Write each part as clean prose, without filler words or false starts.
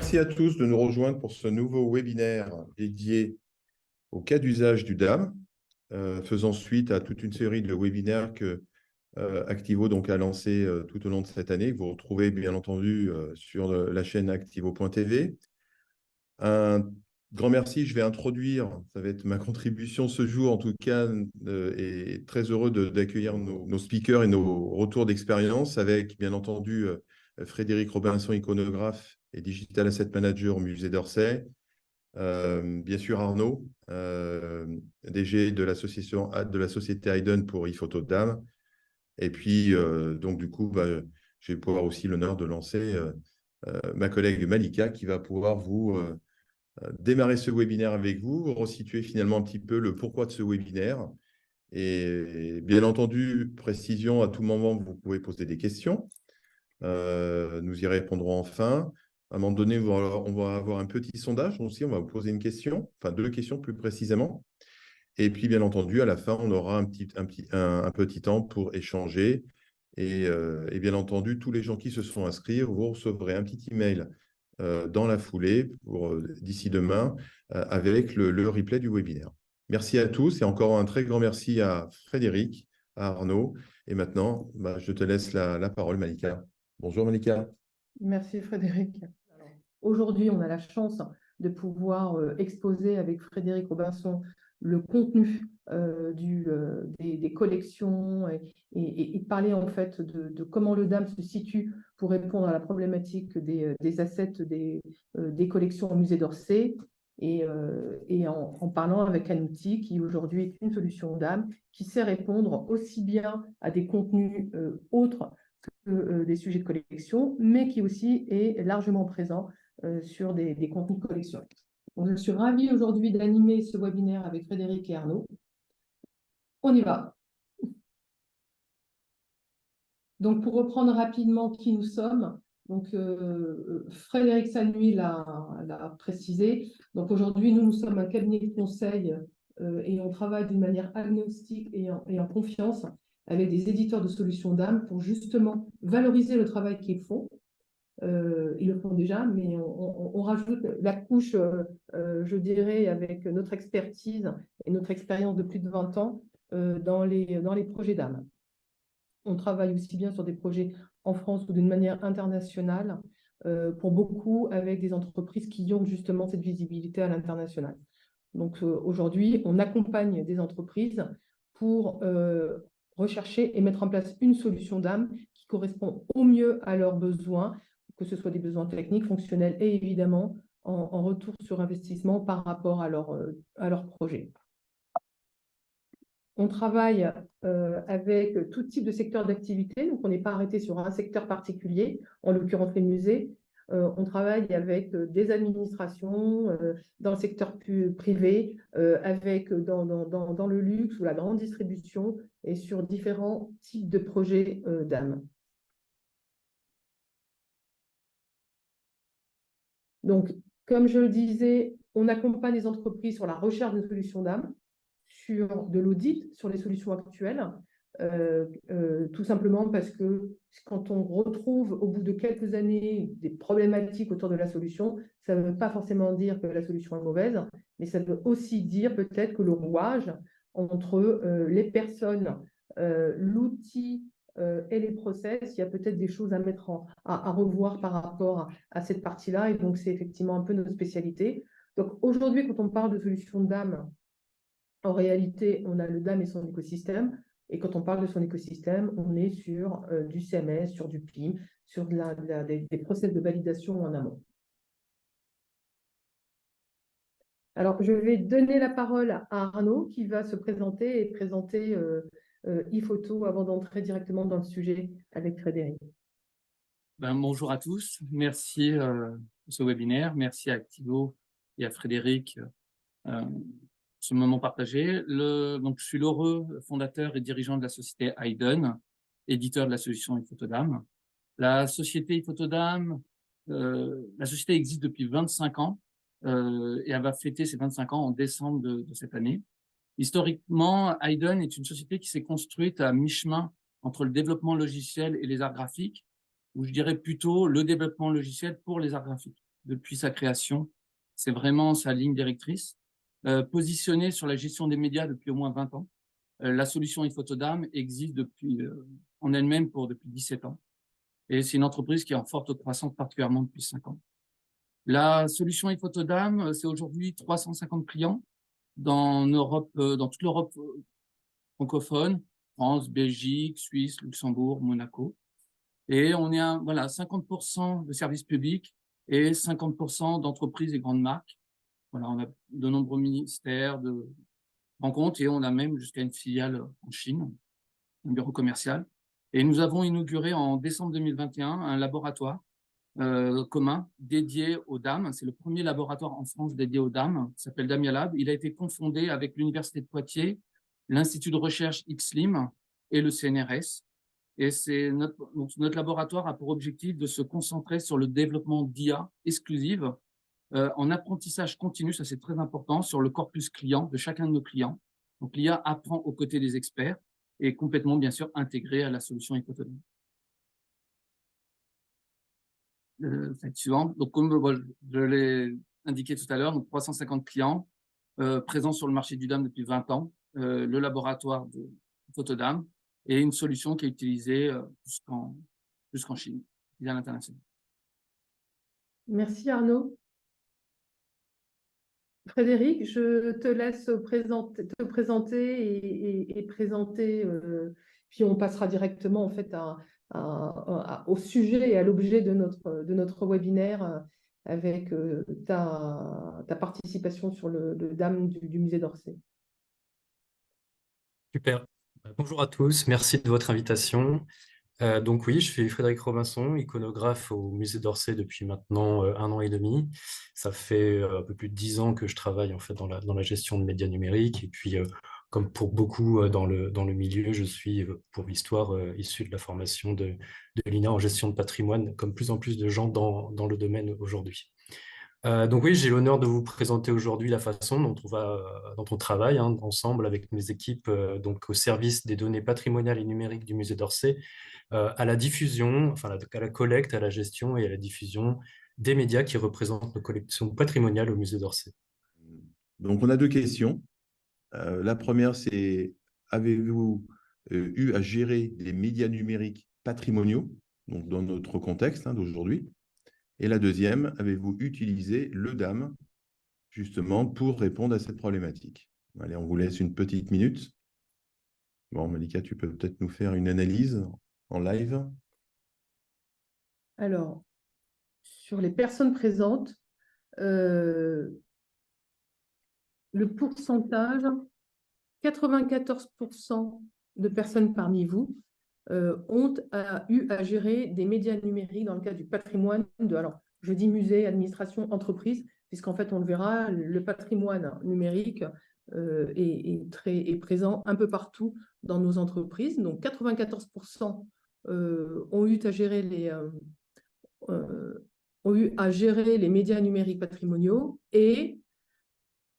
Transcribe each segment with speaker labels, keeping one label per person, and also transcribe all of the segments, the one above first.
Speaker 1: Merci à tous de nous rejoindre pour ce nouveau webinaire dédié au cas d'usage du DAM, faisant suite à toute une série de webinaires que Activo donc, a lancé tout au long de cette année, que vous retrouvez bien entendu sur la chaîne activo.tv. Un grand merci, je vais introduire, ça va être ma contribution ce jour en tout cas, et très heureux d'accueillir nos speakers et nos retours d'expérience avec bien entendu Frédéric Robinson, iconographe et Digital Asset Manager au musée d'Orsay. Bien sûr Arnaud, DG de l'association de la société Hayden pour ePhoto DAM. Et puis, donc du coup, je vais pouvoir aussi l'honneur de lancer ma collègue Malika qui va pouvoir vous démarrer ce webinaire avec vous, resituer finalement un petit peu le pourquoi de ce webinaire. Et bien entendu, précision, à tout moment, vous pouvez poser des questions. Nous y répondrons enfin. À un moment donné, on va avoir un petit sondage aussi, on va vous poser une question, enfin deux questions plus précisément. Et puis, bien entendu, à la fin, on aura un petit temps pour échanger. Et bien entendu, tous les gens qui se sont inscrits, vous recevrez un petit email dans la foulée d'ici demain avec le replay du webinaire. Merci à tous et encore un très grand merci à Frédéric, à Arnaud. Et maintenant, je te laisse la parole, Malika. Bonjour, Malika.
Speaker 2: Merci, Frédéric. Aujourd'hui, on a la chance de pouvoir exposer avec Frédéric Robinson le contenu des collections et de parler en fait de comment le DAM se situe pour répondre à la problématique des assets des collections au musée d'Orsay et en parlant avec un outil qui aujourd'hui est une solution DAM qui sait répondre aussi bien à des contenus autres que des sujets de collection, mais qui aussi est largement présent sur des contenus de collection. Donc, je suis ravie aujourd'hui d'animer ce webinaire avec Frédéric et Arnaud. On y va. Donc, pour reprendre rapidement qui nous sommes, donc, Frédéric Sanuy l'a précisé. Donc, aujourd'hui, nous sommes un cabinet de conseil et on travaille d'une manière agnostique et en confiance avec des éditeurs de solutions DAM pour justement valoriser le travail qu'ils font. Ils le font déjà, mais on rajoute la couche, je dirais, avec notre expertise et notre expérience de plus de 20 ans dans les projets DAM. On travaille aussi bien sur des projets en France ou d'une manière internationale, pour beaucoup avec des entreprises qui ont justement cette visibilité à l'international. Donc aujourd'hui, on accompagne des entreprises pour rechercher et mettre en place une solution DAM qui correspond au mieux à leurs besoins, que ce soit des besoins techniques, fonctionnels et évidemment en retour sur investissement par rapport à leur projet. On travaille avec tout type de secteur d'activité, donc on n'est pas arrêté sur un secteur particulier, en l'occurrence les musées. On travaille avec des administrations, dans le secteur privé, dans le luxe ou la grande distribution et sur différents types de projets DAM. Donc, comme je le disais, on accompagne les entreprises sur la recherche de solutions DAM, sur de l'audit sur les solutions actuelles, tout simplement parce que quand on retrouve au bout de quelques années des problématiques autour de la solution, ça ne veut pas forcément dire que la solution est mauvaise, mais ça veut aussi dire peut-être que le rouage entre les personnes, l'outil et les process, il y a peut-être des choses à à revoir par rapport à cette partie-là, et donc c'est effectivement un peu notre spécialité. Donc aujourd'hui, quand on parle de solutions DAM, en réalité, on a le DAM et son écosystème. Et quand on parle de son écosystème, on est sur du CMS, sur du PIM, sur des process de validation en amont. Alors, je vais donner la parole à Arnaud qui va se présenter et présenter ePhoto avant d'entrer directement dans le sujet avec Frédéric.
Speaker 3: Bonjour à tous. Merci pour ce webinaire. Merci à Activo et à Frédéric ce moment partagé. Donc, je suis l'heureux fondateur et dirigeant de la société Hayden, éditeur de la solution ePhoto DAM. La société ePhoto DAM, la société existe depuis 25 ans et elle va fêter ses 25 ans en décembre de cette année. Historiquement, Hayden est une société qui s'est construite à mi-chemin entre le développement logiciel et les arts graphiques, ou je dirais plutôt le développement logiciel pour les arts graphiques. depuis sa création. C'est vraiment sa ligne directrice. Positionnée sur la gestion des médias depuis au moins 20 ans. La solution ePhotoDAM existe en elle-même depuis 17 ans. Et c'est une entreprise qui est en forte croissance, particulièrement depuis 5 ans. La solution ePhotoDAM, c'est aujourd'hui 350 clients dans toute l'Europe francophone, France, Belgique, Suisse, Luxembourg, Monaco. Et on est à 50% de services publics et 50% d'entreprises et grandes marques. Voilà, on a de nombreux ministères, de rencontres, et on a même jusqu'à une filiale en Chine, un bureau commercial. Et nous avons inauguré en décembre 2021 un laboratoire commun dédié aux dames. C'est le premier laboratoire en France dédié aux dames, qui s'appelle Damia Lab. Il a été confondé avec l'Université de Poitiers, l'Institut de recherche XLIM et le CNRS. Et notre laboratoire a pour objectif de se concentrer sur le développement d'IA exclusive en apprentissage continu, ça c'est très important, sur le corpus client de chacun de nos clients. Donc l'IA apprend aux côtés des experts et complètement, bien sûr, intégrée à la solution ePhotoDAM. Slide suivante. Donc, comme je l'ai indiqué tout à l'heure, 350 clients présents sur le marché du DAM depuis 20 ans, le laboratoire de PhotoDAM et une solution qui est utilisée jusqu'en Chine, à l'international.
Speaker 2: Merci Arnaud. Frédéric, je te laisse te présenter et présenter, puis on passera directement en fait au sujet et à l'objet de notre webinaire avec ta participation sur le DAM du musée d'Orsay.
Speaker 4: Super. Bonjour à tous, merci de votre invitation. Donc oui, je suis Frédéric Robinson, iconographe au musée d'Orsay depuis maintenant 1 an et demi. Ça fait un peu plus de 10 ans que je travaille en fait dans la gestion de médias numériques. Et puis, comme pour beaucoup dans le milieu, je suis pour l'histoire issu de la formation de l'INA en gestion de patrimoine, comme plus en plus de gens dans le domaine aujourd'hui. Donc oui, j'ai l'honneur de vous présenter aujourd'hui la façon dont on travaille ensemble avec mes équipes donc au service des données patrimoniales et numériques du musée d'Orsay, à la diffusion, enfin à la collecte, à la gestion et à la diffusion des médias qui représentent nos collections patrimoniales au musée d'Orsay.
Speaker 1: Donc on a 2 questions. La première, c'est avez-vous eu à gérer les médias numériques patrimoniaux, donc dans notre contexte d'aujourd'hui? Et la deuxième, avez-vous utilisé le DAM justement pour répondre à cette problématique? Allez, on vous laisse une petite minute. Bon, Malika, tu peux peut-être nous faire une analyse en live.
Speaker 2: Alors, sur les personnes présentes, le pourcentage, 94% de personnes parmi vous ont eu à gérer des médias numériques dans le cadre du patrimoine alors je dis musée, administration, entreprise, puisqu'en fait on le verra, le patrimoine numérique est présent un peu partout dans nos entreprises. Donc 94% ont eu à gérer les médias numériques patrimoniaux et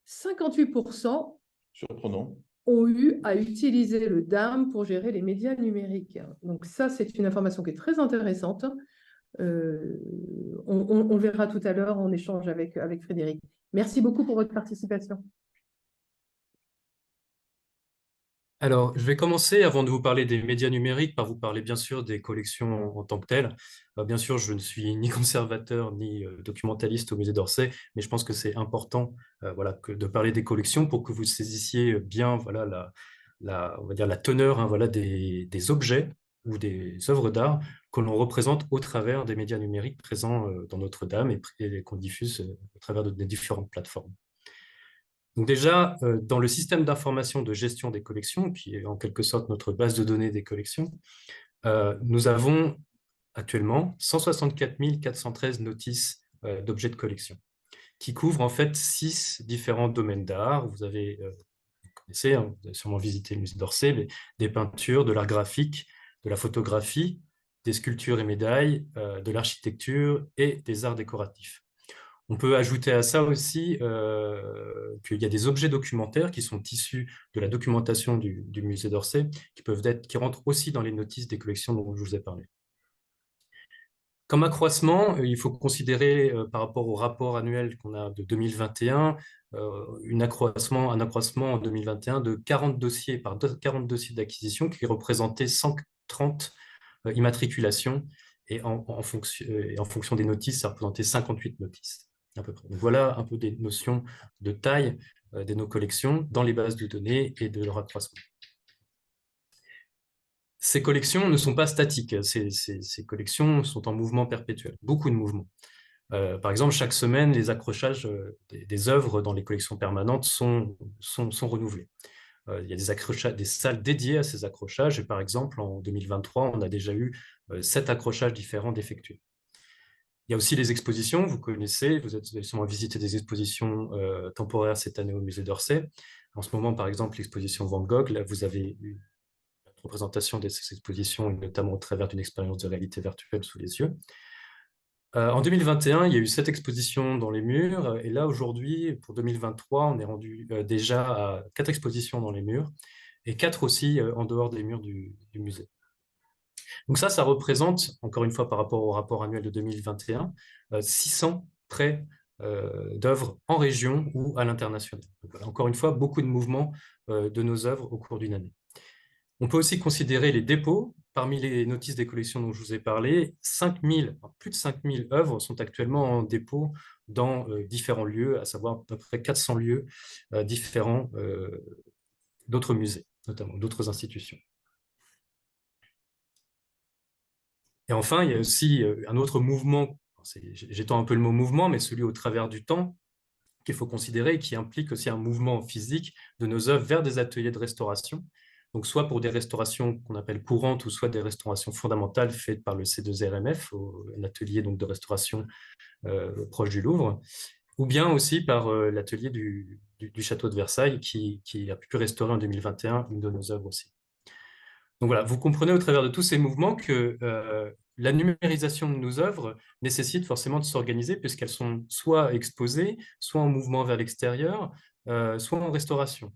Speaker 2: 58%
Speaker 1: surprenant,
Speaker 2: ont eu à utiliser le DAM pour gérer les médias numériques. Donc ça, c'est une information qui est très intéressante. On verra tout à l'heure en échange avec Frédéric. Merci beaucoup pour votre participation.
Speaker 4: Alors, je vais commencer, avant de vous parler des médias numériques, par vous parler bien sûr des collections en tant que telles. Bien sûr, je ne suis ni conservateur ni documentaliste au musée d'Orsay, mais je pense que c'est important de parler des collections pour que vous saisissiez bien on va dire la teneur des objets ou des œuvres d'art que l'on représente au travers des médias numériques présents dans Notre-Dame et qu'on diffuse au travers des différentes plateformes. Donc déjà, dans le système d'information de gestion des collections, qui est en quelque sorte notre base de données des collections, nous avons actuellement 164 413 notices d'objets de collection, qui couvrent en fait 6 différents domaines d'art. Vous connaissez, vous avez sûrement visité le musée d'Orsay, mais des peintures, de l'art graphique, de la photographie, des sculptures et médailles, de l'architecture et des arts décoratifs. On peut ajouter à ça aussi qu'il y a des objets documentaires qui sont issus de la documentation du musée d'Orsay, qui rentrent aussi dans les notices des collections dont je vous ai parlé. Comme accroissement, il faut considérer par rapport au rapport annuel qu'on a de 2021, un accroissement en 2021 de 40 dossiers, 40 dossiers d'acquisition qui représentaient 130 immatriculations et en fonction des notices, ça représentait 58 notices à peu près. Donc voilà un peu des notions de taille de nos collections dans les bases de données et de leur accroissement. Ces collections ne sont pas statiques, ces collections sont en mouvement perpétuel, beaucoup de mouvements. Par exemple, chaque semaine, les accrochages des œuvres dans les collections permanentes sont renouvelés. Il y a des accrochages, des salles dédiées à ces accrochages, et par exemple, en 2023, on a déjà eu 7 accrochages différents d'effectués. Il y a aussi les expositions, vous connaissez, vous avez sûrement visité des expositions temporaires cette année au musée d'Orsay. En ce moment, par exemple, l'exposition Van Gogh, là, vous avez eu représentation de ces expositions, notamment au travers d'une expérience de réalité virtuelle sous les yeux. En 2021, il y a eu 7 expositions dans les murs, et là, aujourd'hui, pour 2023, on est rendu déjà à 4 expositions dans les murs, et 4 aussi en dehors des murs du musée. Donc ça représente, encore une fois par rapport au rapport annuel de 2021, 600 prêts d'œuvres en région ou à l'international. Voilà, encore une fois, beaucoup de mouvements de nos œuvres au cours d'une année. On peut aussi considérer les dépôts. Parmi les notices des collections dont je vous ai parlé, plus de 5000 œuvres sont actuellement en dépôt dans différents lieux, à savoir à peu près 400 lieux différents d'autres musées, notamment d'autres institutions. Et enfin, il y a aussi un autre mouvement, j'étends un peu le mot mouvement, mais celui au travers du temps, qu'il faut considérer, qui implique aussi un mouvement physique de nos œuvres vers des ateliers de restauration. Donc, soit pour des restaurations qu'on appelle courantes, ou soit des restaurations fondamentales faites par le C2RMF, un atelier donc, de restauration proche du Louvre, ou bien aussi par l'atelier du château de Versailles, qui a pu restaurer en 2021 une de nos œuvres aussi. Donc voilà, vous comprenez au travers de tous ces mouvements que la numérisation de nos œuvres nécessite forcément de s'organiser puisqu'elles sont soit exposées, soit en mouvement vers l'extérieur, soit en restauration.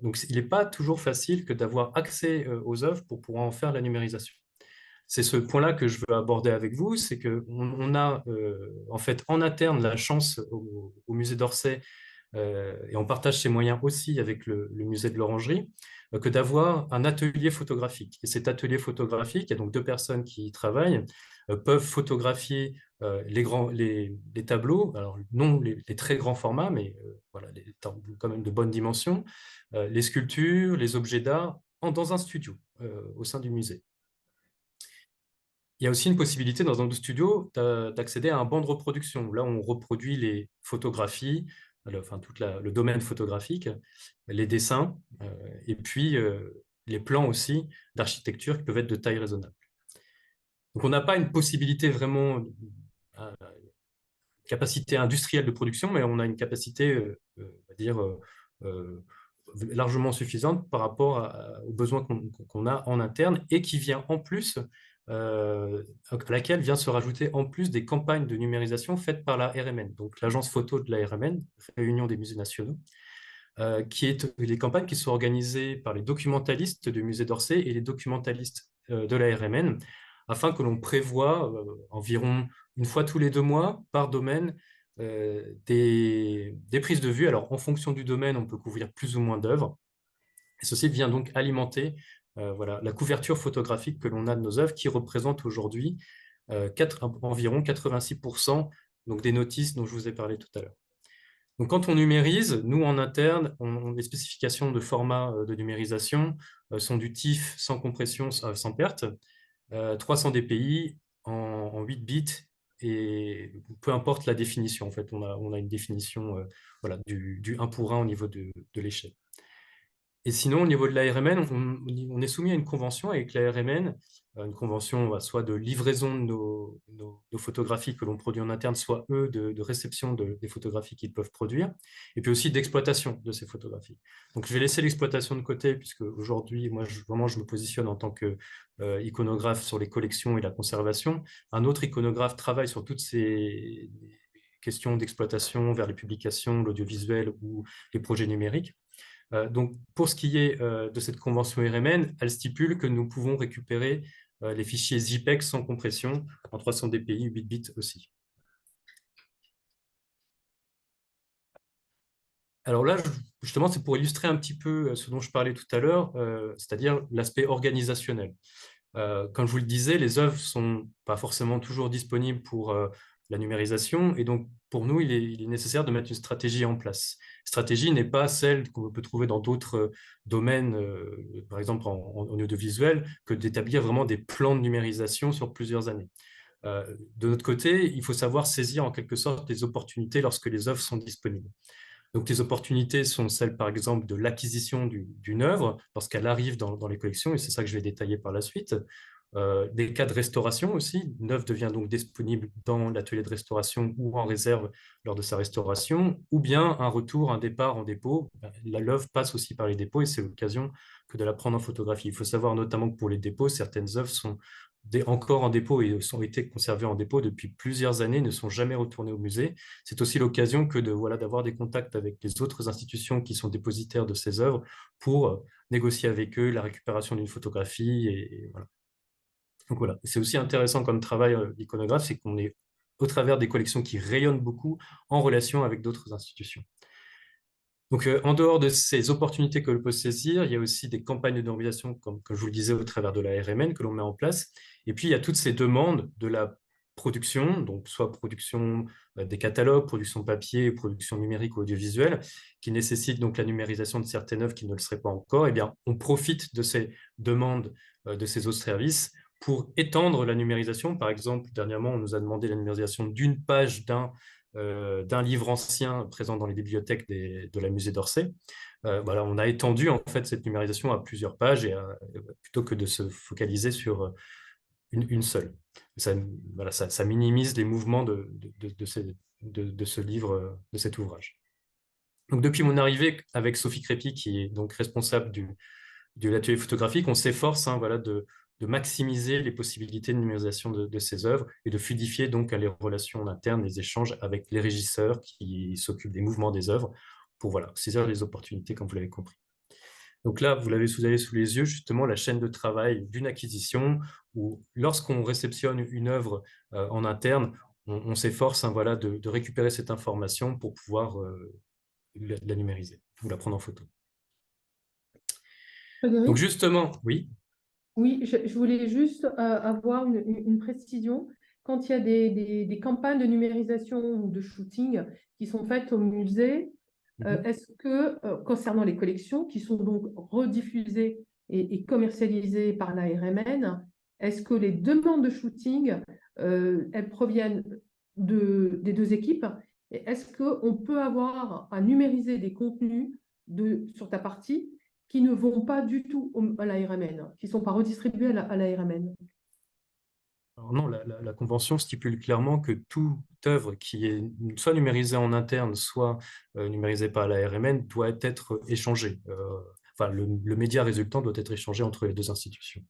Speaker 4: Donc il n'est pas toujours facile que d'avoir accès aux œuvres pour pouvoir en faire la numérisation. C'est ce point-là que je veux aborder avec vous, c'est qu'on a en fait en interne la chance au musée d'Orsay et on partage ces moyens aussi avec le musée de l'Orangerie, que d'avoir un atelier photographique. Et cet atelier photographique, il y a donc 2 personnes qui y travaillent, peuvent photographier les tableaux, alors non les très grands formats, mais voilà, quand même de bonnes dimensions, les sculptures, les objets d'art, dans un studio au sein du musée. Il y a aussi une possibilité dans un studio d'accéder à un banc de reproduction. Là, on reproduit les photographies, enfin tout le domaine photographique, les dessins, et puis les plans aussi d'architecture qui peuvent être de taille raisonnable. Donc on n'a pas une possibilité vraiment, capacité industrielle de production, mais on a une capacité, on va dire, largement suffisante par rapport aux besoins qu'on a en interne et qui vient en plus à laquelle vient se rajouter en plus des campagnes de numérisation faites par la RMN, donc l'agence photo de la RMN, Réunion des musées nationaux, qui est les campagnes qui sont organisées par les documentalistes du musée d'Orsay et les documentalistes de la RMN, afin que l'on prévoit environ une fois tous les 2 mois par domaine des prises de vue. Alors en fonction du domaine, on peut couvrir plus ou moins d'œuvres. Et ceci vient donc alimenter voilà, la couverture photographique que l'on a de nos œuvres, qui représente aujourd'hui environ 86% donc des notices dont je vous ai parlé tout à l'heure. Donc, quand on numérise, nous, en interne, les spécifications de format de numérisation sont du TIFF sans compression, sans perte, 300 dpi en 8 bits, et peu importe la définition. En fait, on a une définition voilà, du 1 pour 1 au niveau de l'échelle. Et sinon, au niveau de la RMN, on est soumis à une convention avec la RMN, une convention soit de livraison de nos photographies que l'on produit en interne, soit eux de réception des photographies qu'ils peuvent produire, et puis aussi d'exploitation de ces photographies. Donc je vais laisser l'exploitation de côté, puisque aujourd'hui, moi, vraiment, je me positionne en tant que iconographe sur les collections et la conservation. Un autre iconographe travaille sur toutes ces questions d'exploitation vers les publications, l'audiovisuel ou les projets numériques. Donc, pour ce qui est de cette convention RMN, elle stipule que nous pouvons récupérer les fichiers JPEG sans compression en 300 dpi, 8 bits aussi. Alors là, justement, c'est pour illustrer un petit peu ce dont je parlais tout à l'heure, c'est-à-dire l'aspect organisationnel. Comme je vous le disais, les œuvres ne sont pas forcément toujours disponibles pour la numérisation, et donc pour nous, il est nécessaire de mettre une stratégie en place. La stratégie n'est pas celle qu'on peut trouver dans d'autres domaines, par exemple en audiovisuel, que d'établir vraiment des plans de numérisation sur plusieurs années. De notre côté, il faut savoir saisir en quelque sorte les opportunités lorsque les œuvres sont disponibles. Donc, les opportunités sont celles, par exemple, de l'acquisition d'une œuvre lorsqu'elle arrive dans les collections, et c'est ça que je vais détailler par la suite. Des cas de restauration aussi. Une œuvre devient donc disponible dans l'atelier de restauration ou en réserve lors de sa restauration, ou bien un retour, un départ en dépôt. L'œuvre passe aussi par les dépôts et c'est l'occasion que de la prendre en photographie. Il faut savoir notamment que pour les dépôts, certaines œuvres sont encore en dépôt et ont été conservées en dépôt depuis plusieurs années, ne sont jamais retournées au musée. C'est aussi l'occasion que d'avoir des contacts avec les autres institutions qui sont dépositaires de ces œuvres pour négocier avec eux la récupération d'une photographie. Et voilà. Donc voilà, c'est aussi intéressant comme travail d'iconographe, c'est qu'on est au travers des collections qui rayonnent beaucoup en relation avec d'autres institutions. Donc, en dehors de ces opportunités que l'on peut saisir, il y a aussi des campagnes de numérisation, comme je vous le disais, au travers de la RMN que l'on met en place. Et puis, il y a toutes ces demandes de la production, donc soit production des catalogues, production papier, production numérique ou audiovisuelle, qui nécessitent donc la numérisation de certaines œuvres qui ne le seraient pas encore. Eh bien, on profite de ces demandes de ces autres services pour étendre la numérisation. Par exemple, dernièrement, on nous a demandé la numérisation d'une page d'un livre ancien présent dans les bibliothèques de la musée d'Orsay. Voilà, on a étendu en fait cette numérisation à plusieurs pages plutôt que de se focaliser sur une seule. Voilà, ça minimise les mouvements de ce livre, de cet ouvrage. Donc, depuis mon arrivée avec Sophie Crépy, qui est donc responsable de l'atelier photographique, on s'efforce voilà, de maximiser les possibilités de numérisation de ces œuvres et de fluidifier donc les relations internes, les échanges avec les régisseurs qui s'occupent des mouvements des œuvres pour voilà, saisir les opportunités, comme vous l'avez compris. Donc là, vous avez sous les yeux justement la chaîne de travail d'une acquisition où lorsqu'on réceptionne une œuvre en interne, on s'efforce voilà, de récupérer cette information pour pouvoir la numériser ou la prendre en photo.
Speaker 2: Frédéric?
Speaker 4: Donc justement, oui.
Speaker 2: Oui, je voulais juste avoir une précision. Quand il y a des campagnes de numérisation ou de shooting qui sont faites au musée, est-ce que, concernant les collections qui sont donc rediffusées et commercialisées par la RMN, est-ce que les demandes de shooting, elles proviennent des deux équipes? Et est-ce qu'on peut avoir à numériser des contenus sur ta partie qui ne vont pas du tout à la RMN, qui ne sont pas redistribués à la RMN?
Speaker 4: Alors non, la convention stipule clairement que toute œuvre qui est soit numérisée en interne, soit numérisée par la RMN doit être échangée. Enfin, le média résultant doit être échangé entre les deux institutions.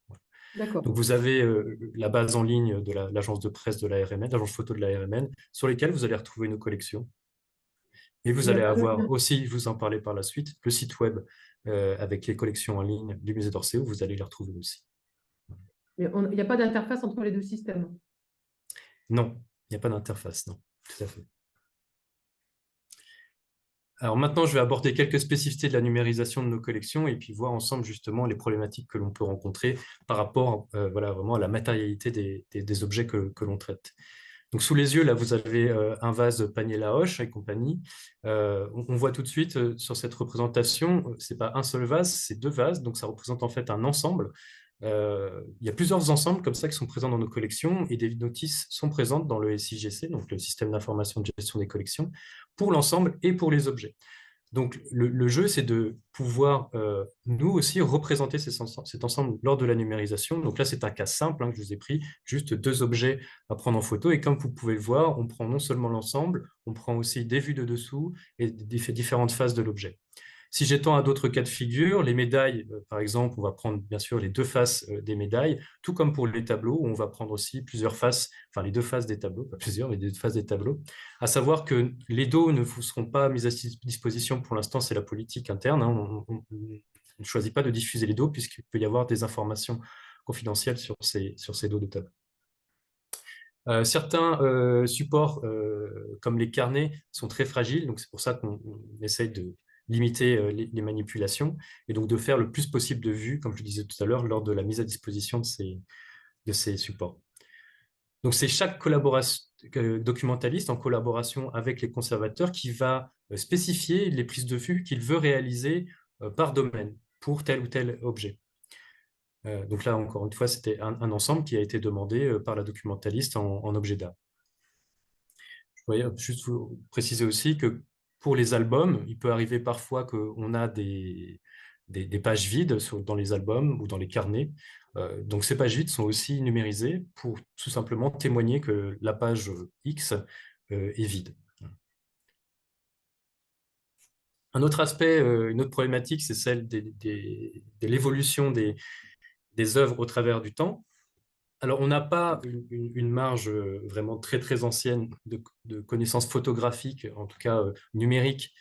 Speaker 2: D'accord.
Speaker 4: Donc, vous avez la base en ligne de l'agence de presse de la RMN, l'agence photo de la RMN, sur lesquelles vous allez retrouver nos collections. Et vous allez avoir aussi, je vous en parler par la suite, le site web avec les collections en ligne du musée d'Orsay, où vous allez les retrouver aussi.
Speaker 2: Il n'y a pas d'interface entre les deux systèmes?
Speaker 4: Non, il n'y a pas d'interface, non, tout à fait. Alors maintenant, je vais aborder quelques spécificités de la numérisation de nos collections et puis voir ensemble justement les problématiques que l'on peut rencontrer par rapport voilà, vraiment à la matérialité des objets que l'on traite. Donc sous les yeux, là, vous avez un vase Panier Laoche et compagnie. On voit tout de suite sur cette représentation, ce n'est pas un seul vase, c'est deux vases, donc ça représente en fait un ensemble. Il y a plusieurs ensembles comme ça qui sont présents dans nos collections et des notices sont présentes dans le SIGC, donc le système d'information de gestion des collections, pour l'ensemble et pour les objets. Donc le jeu, c'est de pouvoir, nous aussi, représenter cet ensemble lors de la numérisation. Donc là, c'est un cas simple que je vous ai pris, juste deux objets à prendre en photo. Et comme vous pouvez le voir, on prend non seulement l'ensemble, on prend aussi des vues de dessous et différentes faces de l'objet. Si j'étends à d'autres cas de figure, les médailles, par exemple, on va prendre bien sûr les deux faces des médailles, tout comme pour les tableaux, où on va prendre aussi plusieurs faces, enfin les deux faces des tableaux, pas plusieurs, mais les deux faces des tableaux. À savoir que les dos ne vous seront pas mis à disposition pour l'instant, c'est la politique interne. On ne choisit pas de diffuser les dos puisqu'il peut y avoir des informations confidentiel sur ces dos de table. Certains supports, comme les carnets, sont très fragiles, donc c'est pour ça qu'on essaye de limiter les manipulations et donc de faire le plus possible de vues, comme je le disais tout à l'heure, lors de la mise à disposition de ces supports. Donc c'est chaque documentaliste en collaboration avec les conservateurs qui va spécifier les prises de vue qu'il veut réaliser par domaine pour tel ou tel objet. Donc là, encore une fois, c'était un ensemble qui a été demandé par la documentaliste en objet d'art. Je voudrais juste vous préciser aussi que pour les albums, il peut arriver parfois qu'on a des pages vides dans les albums ou dans les carnets. Donc ces pages vides sont aussi numérisées pour tout simplement témoigner que la page X est vide. Un autre aspect, une autre problématique, c'est celle de l'évolution des œuvres au travers du temps. Alors, on n'a pas une marge vraiment très, très ancienne de connaissances photographiques, en tout cas numériques,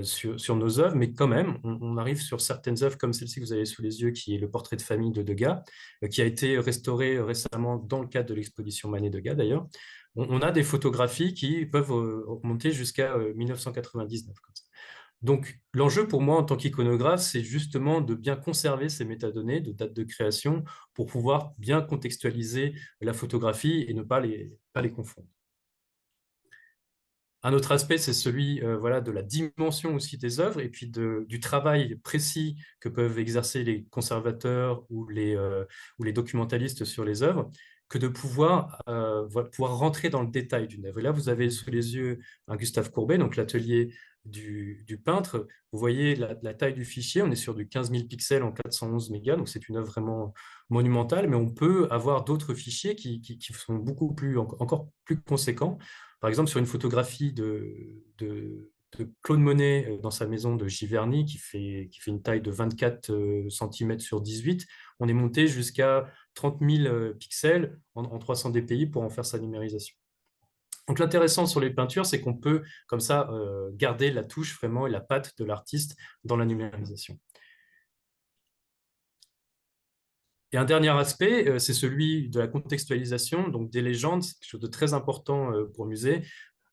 Speaker 4: sur nos œuvres, mais quand même, on arrive sur certaines œuvres comme celle-ci que vous avez sous les yeux, qui est le portrait de famille de Degas, qui a été restauré récemment dans le cadre de l'exposition Manet-Degas d'ailleurs. On a des photographies qui peuvent remonter jusqu'à 1999. Comme ça. Donc, l'enjeu pour moi en tant qu'iconographe, c'est justement de bien conserver ces métadonnées de date de création pour pouvoir bien contextualiser la photographie et ne pas les confondre. Un autre aspect, c'est celui de la dimension aussi des œuvres et puis du travail précis que peuvent exercer les conservateurs ou les documentalistes sur les œuvres, que de pouvoir rentrer dans le détail d'une œuvre. Et là, vous avez sous les yeux un Gustave Courbet, donc l'atelier du peintre. Vous voyez la taille du fichier, on est sur du 15 000 pixels en 411 mégas, donc c'est une œuvre vraiment monumentale, mais on peut avoir d'autres fichiers qui sont beaucoup encore plus conséquents. Par exemple, sur une photographie de Claude Monet dans sa maison de Giverny, qui fait une taille de 24 cm sur 18, on est monté jusqu'à 30 000 pixels en 300 dpi pour en faire sa numérisation. Donc l'intéressant sur les peintures, c'est qu'on peut comme ça garder la touche vraiment et la patte de l'artiste dans la numérisation. Et un dernier aspect, c'est celui de la contextualisation, donc des légendes, c'est quelque chose de très important pour le musée.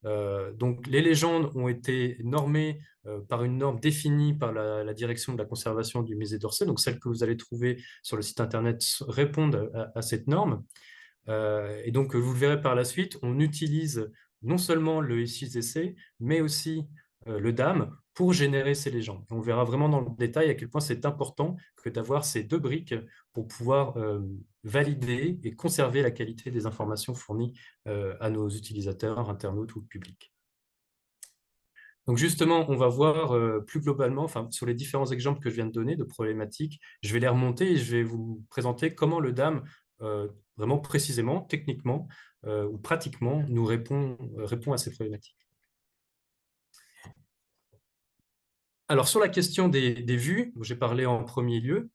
Speaker 4: Donc les légendes ont été normées par une norme définie par la direction de la conservation du musée d'Orsay, donc celles que vous allez trouver sur le site internet répondent à cette norme. Et donc vous le verrez par la suite, on utilise non seulement le S6EC, mais aussi le DAM pour générer ces légendes. Et on verra vraiment dans le détail à quel point c'est important que d'avoir ces deux briques pour pouvoir valider et conserver la qualité des informations fournies à nos utilisateurs, internautes ou publics. Donc justement, on va voir plus globalement, sur les différents exemples que je viens de donner de problématiques, je vais les remonter et je vais vous présenter comment le DAM, vraiment précisément, techniquement ou pratiquement, nous répond à ces problématiques. Alors, sur la question des vues, dont j'ai parlé en premier lieu,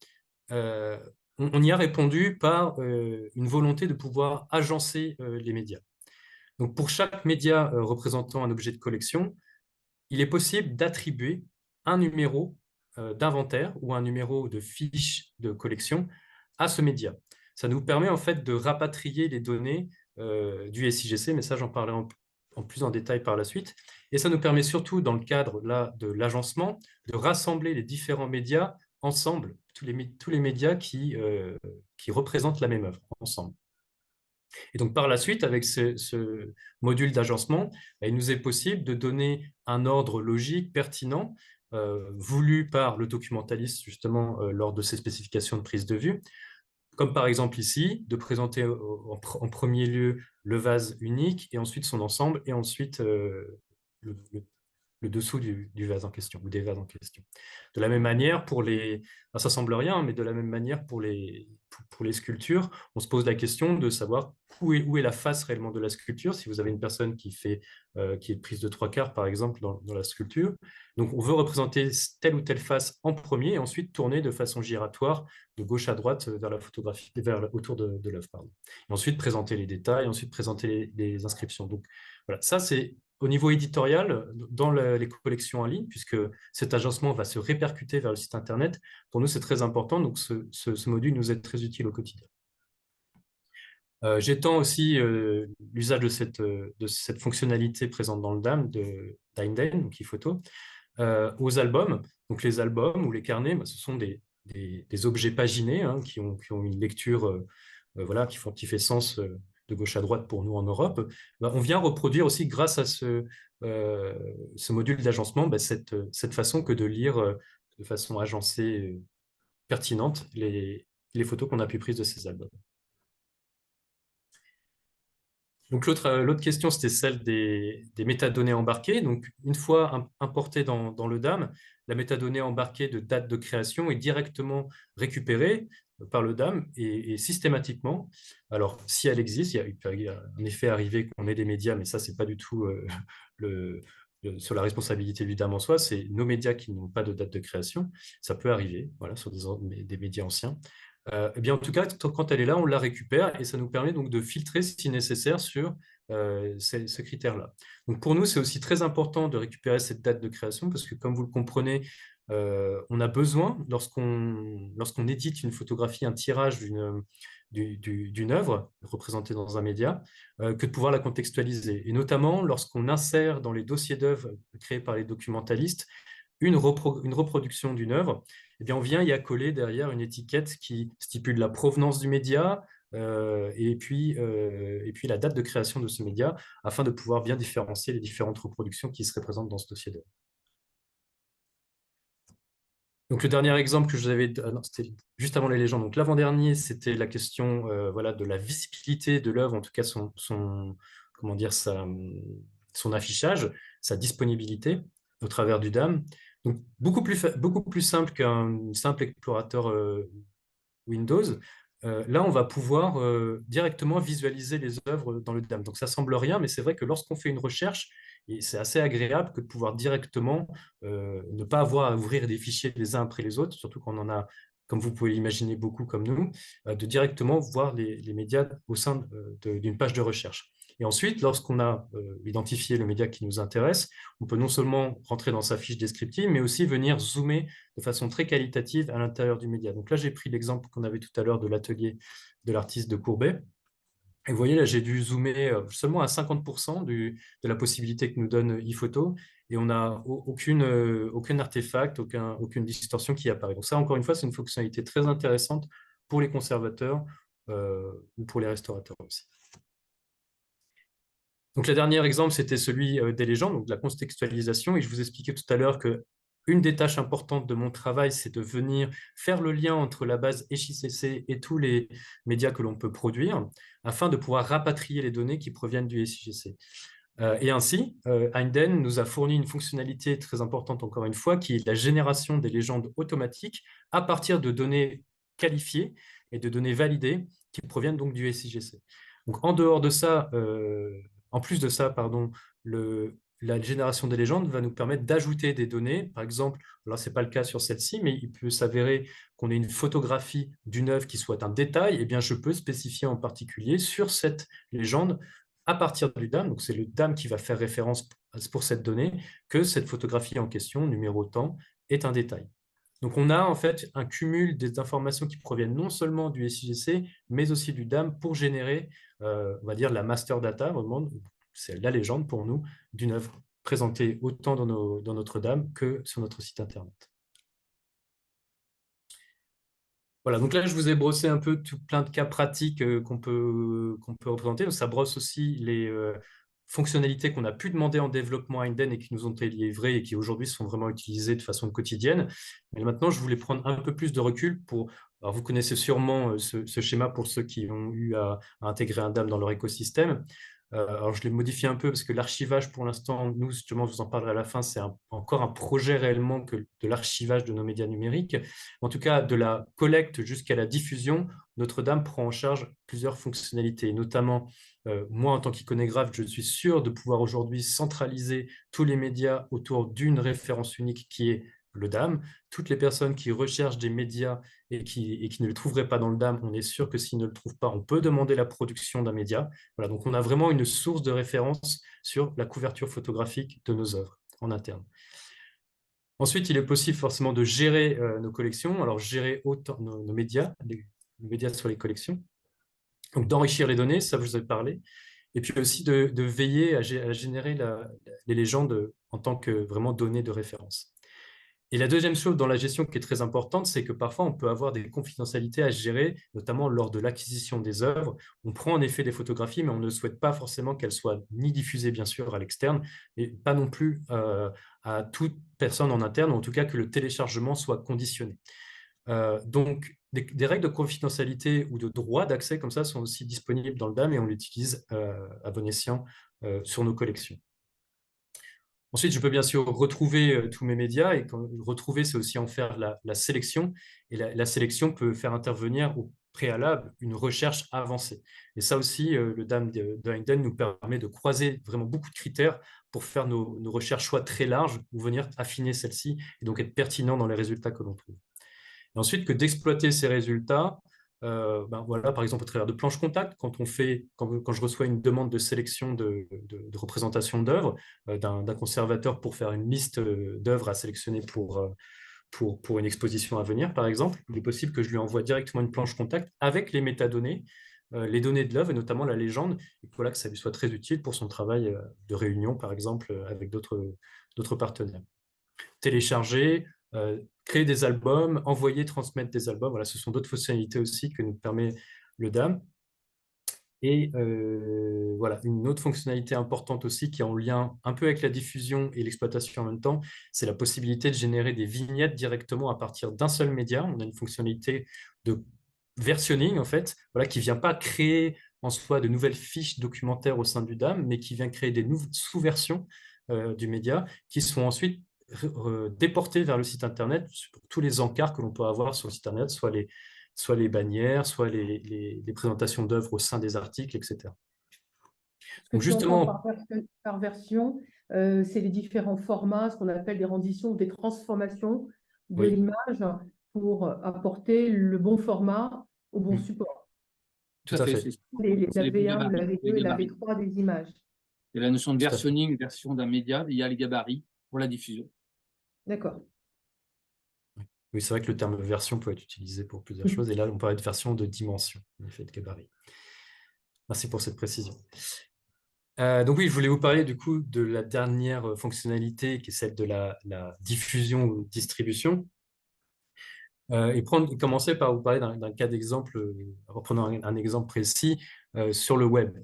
Speaker 4: on y a répondu par une volonté de pouvoir agencer les médias. Donc, pour chaque média représentant un objet de collection, il est possible d'attribuer un numéro d'inventaire ou un numéro de fiche de collection à ce média. Ça nous permet en fait de rapatrier les données du S6GC, mais ça j'en parlerai en plus en détail par la suite. Et ça nous permet surtout, dans le cadre là, de l'agencement, de rassembler les différents médias ensemble, tous les médias qui représentent la même œuvre ensemble. Et donc, par la suite, avec ce module d'agencement, il nous est possible de donner un ordre logique pertinent voulu par le documentaliste, justement, lors de ses spécifications de prise de vue, comme par exemple ici, de présenter en premier lieu le vase unique, et ensuite son ensemble, et ensuite le dessous du vase en question, ou des vases en question. De la même manière, ça semble rien, mais de la même manière pour les sculptures, on se pose la question de savoir où est la face réellement de la sculpture, si vous avez une personne qui est prise de 3/4, par exemple, dans la sculpture. Donc, on veut représenter telle ou telle face en premier, et ensuite tourner de façon giratoire, de gauche à droite, vers la photographie, autour de l'œuvre. Et ensuite, présenter les détails, ensuite présenter les inscriptions. Donc, voilà, ça, c'est au niveau éditorial, dans les collections en ligne, puisque cet agencement va se répercuter vers le site internet. Pour nous, c'est très important, donc ce module nous est très utile au quotidien. J'étends aussi l'usage de cette fonctionnalité présente dans le DAM d'Inden, donc ePhoto, aux albums. Donc les albums ou les carnets, ce sont des objets paginés hein, qui ont une lecture voilà, qui fait sens de gauche à droite pour nous en Europe. On vient reproduire aussi grâce à ce module d'agencement cette façon que de lire de façon agencée pertinente les photos qu'on a pu prises de ces albums. Donc l'autre question, c'était celle des métadonnées embarquées. Donc une fois importées dans le DAM, la métadonnée embarquée de date de création est directement récupérée par le DAM et systématiquement. Alors si elle existe, il peut en effet arriver qu'on ait des médias, mais ça c'est pas du tout sur la responsabilité du DAM en soi, c'est nos médias qui n'ont pas de date de création. Ça peut arriver, voilà, sur des médias anciens. Eh bien, en tout cas, quand elle est là, on la récupère et ça nous permet donc de filtrer si nécessaire sur ce critère-là. Donc pour nous, c'est aussi très important de récupérer cette date de création parce que, comme vous le comprenez, on a besoin, lorsqu'on édite une photographie, un tirage d'une œuvre représentée dans un média, que de pouvoir la contextualiser. Et notamment lorsqu'on insère dans les dossiers d'œuvres créés par les documentalistes une reproduction d'une œuvre, eh bien, on vient y accoler derrière une étiquette qui stipule la provenance du média et puis la date de création de ce média afin de pouvoir bien différencier les différentes reproductions qui seraient présentes dans ce dossier d'œuvre. Donc, le dernier exemple que je vous avais, c'était juste avant les légendes. Donc, l'avant-dernier, c'était la question voilà, de la visibilité de l'œuvre, en tout cas comment dire, son affichage, sa disponibilité au travers du DAM. Donc, beaucoup plus simple qu'un simple explorateur Windows. Là, on va pouvoir directement visualiser les œuvres dans le DAM. Donc, ça semble rien, mais c'est vrai que lorsqu'on fait une recherche, et c'est assez agréable que de pouvoir directement ne pas avoir à ouvrir des fichiers les uns après les autres, surtout quand on en a, comme vous pouvez l'imaginer, beaucoup comme nous, de directement voir les médias au sein d'une page de recherche. Et ensuite, lorsqu'on a identifié le média qui nous intéresse, on peut non seulement rentrer dans sa fiche descriptive, mais aussi venir zoomer de façon très qualitative à l'intérieur du média. Donc là, j'ai pris l'exemple qu'on avait tout à l'heure de l'atelier de l'artiste de Courbet. Et vous voyez, là, j'ai dû zoomer seulement à 50% de la possibilité que nous donne ePhoto, et on n'a aucun artefact, aucune distorsion qui apparaît. Donc ça, encore une fois, c'est une fonctionnalité très intéressante pour les conservateurs ou pour les restaurateurs aussi. Donc, le dernier exemple, c'était celui des légendes, donc de la contextualisation. Et je vous expliquais tout à l'heure que une des tâches importantes de mon travail, c'est de venir faire le lien entre la base SJCC et tous les médias que l'on peut produire, afin de pouvoir rapatrier les données qui proviennent du SJCC. Et ainsi, Inden nous a fourni une fonctionnalité très importante, encore une fois, qui est la génération des légendes automatiques à partir de données qualifiées et de données validées qui proviennent donc du SJCC. Donc, en dehors de ça, en plus de ça, pardon, la génération des légendes va nous permettre d'ajouter des données. Par exemple, alors ce n'est pas le cas sur celle-ci, mais il peut s'avérer qu'on ait une photographie d'une œuvre qui soit un détail. Eh bien, je peux spécifier en particulier sur cette légende à partir du DAM. Donc, c'est le DAM qui va faire référence pour cette donnée que cette photographie en question, numéro temps, est un détail. Donc, on a en fait un cumul des informations qui proviennent non seulement du SJC, mais aussi du DAM pour générer, on va dire, la master data, vraiment, c'est la légende pour nous, d'une œuvre présentée autant dans notre DAM que sur notre site Internet. Voilà, donc là, je vous ai brossé un peu plein de cas pratiques qu'on peut représenter. Donc, ça brosse aussi les fonctionnalités qu'on a pu demander en développement à Inden et qui nous ont été livrées et qui aujourd'hui sont vraiment utilisées de façon quotidienne. Mais maintenant, je voulais prendre un peu plus de recul pour... Alors, vous connaissez sûrement ce schéma pour ceux qui ont eu à intégrer un DAM dans leur écosystème. Alors, je l'ai modifié un peu parce que l'archivage, pour l'instant, nous, justement, je vous en parlerai à la fin, c'est encore un projet réellement que de l'archivage de nos médias numériques. En tout cas, de la collecte jusqu'à la diffusion, Notre-Dame prend en charge plusieurs fonctionnalités, notamment, moi, en tant qu'iconographe, je suis sûr de pouvoir aujourd'hui centraliser tous les médias autour d'une référence unique qui est le DAM. Toutes les personnes qui recherchent des médias et qui ne le trouveraient pas dans le DAM, on est sûr que s'ils ne le trouvent pas, on peut demander la production d'un média. Voilà, donc on a vraiment une source de référence sur la couverture photographique de nos œuvres en interne. Ensuite, il est possible forcément de gérer nos collections, alors gérer autant nos médias, les médias sur les collections. Donc, d'enrichir les données, ça vous ai parlé. Et puis aussi de veiller à générer les légendes en tant que vraiment données de référence. Et la deuxième chose dans la gestion qui est très importante, c'est que parfois on peut avoir des confidentialités à gérer, notamment lors de l'acquisition des œuvres. On prend en effet des photographies, mais on ne souhaite pas forcément qu'elles soient ni diffusées bien sûr à l'externe, et pas non plus à toute personne en interne, ou en tout cas que le téléchargement soit conditionné. Donc, des règles de confidentialité ou de droit d'accès comme ça sont aussi disponibles dans le DAM et on l'utilise à bon escient sur nos collections. Ensuite, je peux bien sûr retrouver tous mes médias et quand retrouver, c'est aussi en faire la sélection. Et la sélection peut faire intervenir au préalable une recherche avancée. Et ça aussi, le DAM de Hayden nous permet de croiser vraiment beaucoup de critères pour faire nos recherches soit très larges ou venir affiner celles-ci et donc être pertinent dans les résultats que l'on trouve. Et ensuite, que d'exploiter ces résultats, voilà, par exemple, au travers de planches contact, quand je reçois une demande de sélection de représentation d'œuvres d'un conservateur pour faire une liste d'œuvres à sélectionner pour une exposition à venir, par exemple, il est possible que je lui envoie directement une planche contact avec les métadonnées, les données de l'œuvre et notamment la légende, et voilà, que ça lui soit très utile pour son travail de réunion, par exemple, avec d'autres partenaires. Télécharger, créer des albums, envoyer, transmettre des albums. Voilà, ce sont d'autres fonctionnalités aussi que nous permet le DAM. Et voilà, une autre fonctionnalité importante aussi qui est en lien un peu avec la diffusion et l'exploitation en même temps, c'est la possibilité de générer des vignettes directement à partir d'un seul média. On a une fonctionnalité de versionning, en fait, voilà, qui ne vient pas créer en soi de nouvelles fiches documentaires au sein du DAM, mais qui vient créer des sous-versions du média qui sont ensuite déportées vers le site Internet pour tous les encarts que l'on peut avoir sur le site Internet, soit les bannières, soit les présentations d'œuvres au sein des articles, etc.
Speaker 2: Ce que
Speaker 4: Donc
Speaker 2: tu entends
Speaker 4: justement,
Speaker 2: par version, c'est les différents formats, ce qu'on appelle des renditions, des transformations de
Speaker 4: oui,
Speaker 2: l'image pour apporter le bon format au bon support.
Speaker 4: tout à fait.
Speaker 2: La
Speaker 3: C'est les
Speaker 2: V1, la
Speaker 3: gabarits,
Speaker 2: V2 et la V3 des images.
Speaker 3: Il y a la notion de
Speaker 4: Tout à fait.
Speaker 3: versionning, version d'un média, il y a les gabarits pour la diffusion.
Speaker 2: D'accord.
Speaker 4: Oui, c'est vrai que le terme version peut être utilisé pour plusieurs choses. Et là, on parle de version de dimension, en effet, de gabarit. Merci pour cette précision. Donc oui, je voulais vous parler du coup de la dernière fonctionnalité qui est celle de la diffusion ou distribution. Et commencer par vous parler d'un cas d'exemple, reprenant un exemple précis sur le web.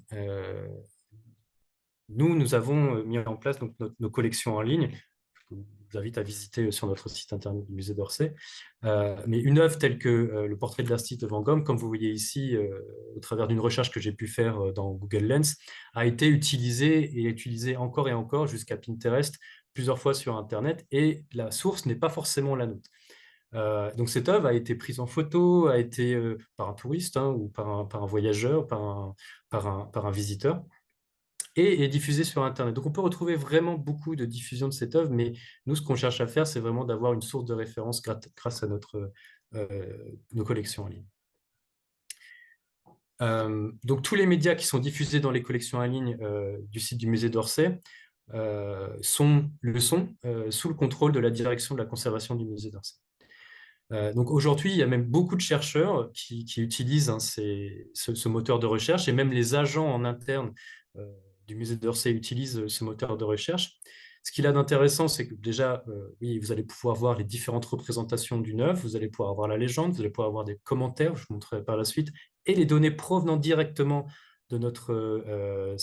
Speaker 4: Nous avons mis en place donc, nos collections en ligne. Je vous invite à visiter sur notre site internet du musée d'Orsay. Mais une œuvre telle que le portrait de l'Artiste de Van Gogh, comme vous voyez ici, au travers d'une recherche que j'ai pu faire dans Google Lens, a été utilisée et utilisée encore et encore jusqu'à Pinterest plusieurs fois sur Internet. Et la source n'est pas forcément la nôtre. Donc cette œuvre a été prise en photo, a été par un touriste ou par un voyageur, par un visiteur, et est diffusée sur Internet. Donc on peut retrouver vraiment beaucoup de diffusion de cette œuvre, mais nous, ce qu'on cherche à faire, c'est vraiment d'avoir une source de référence grâce à nos collections en ligne. Donc tous les médias qui sont diffusés dans les collections en ligne du site du musée d'Orsay sont sous le contrôle de la direction de la conservation du musée d'Orsay. Donc aujourd'hui, il y a même beaucoup de chercheurs qui utilisent ce moteur de recherche et même les agents en interne du musée d'Orsay utilisent ce moteur de recherche. Ce qu'il a d'intéressant, c'est que déjà, oui, vous allez pouvoir voir les différentes représentations d'une œuvre, vous allez pouvoir voir la légende, vous allez pouvoir avoir des commentaires, je vous montrerai par la suite, et les données provenant directement de notre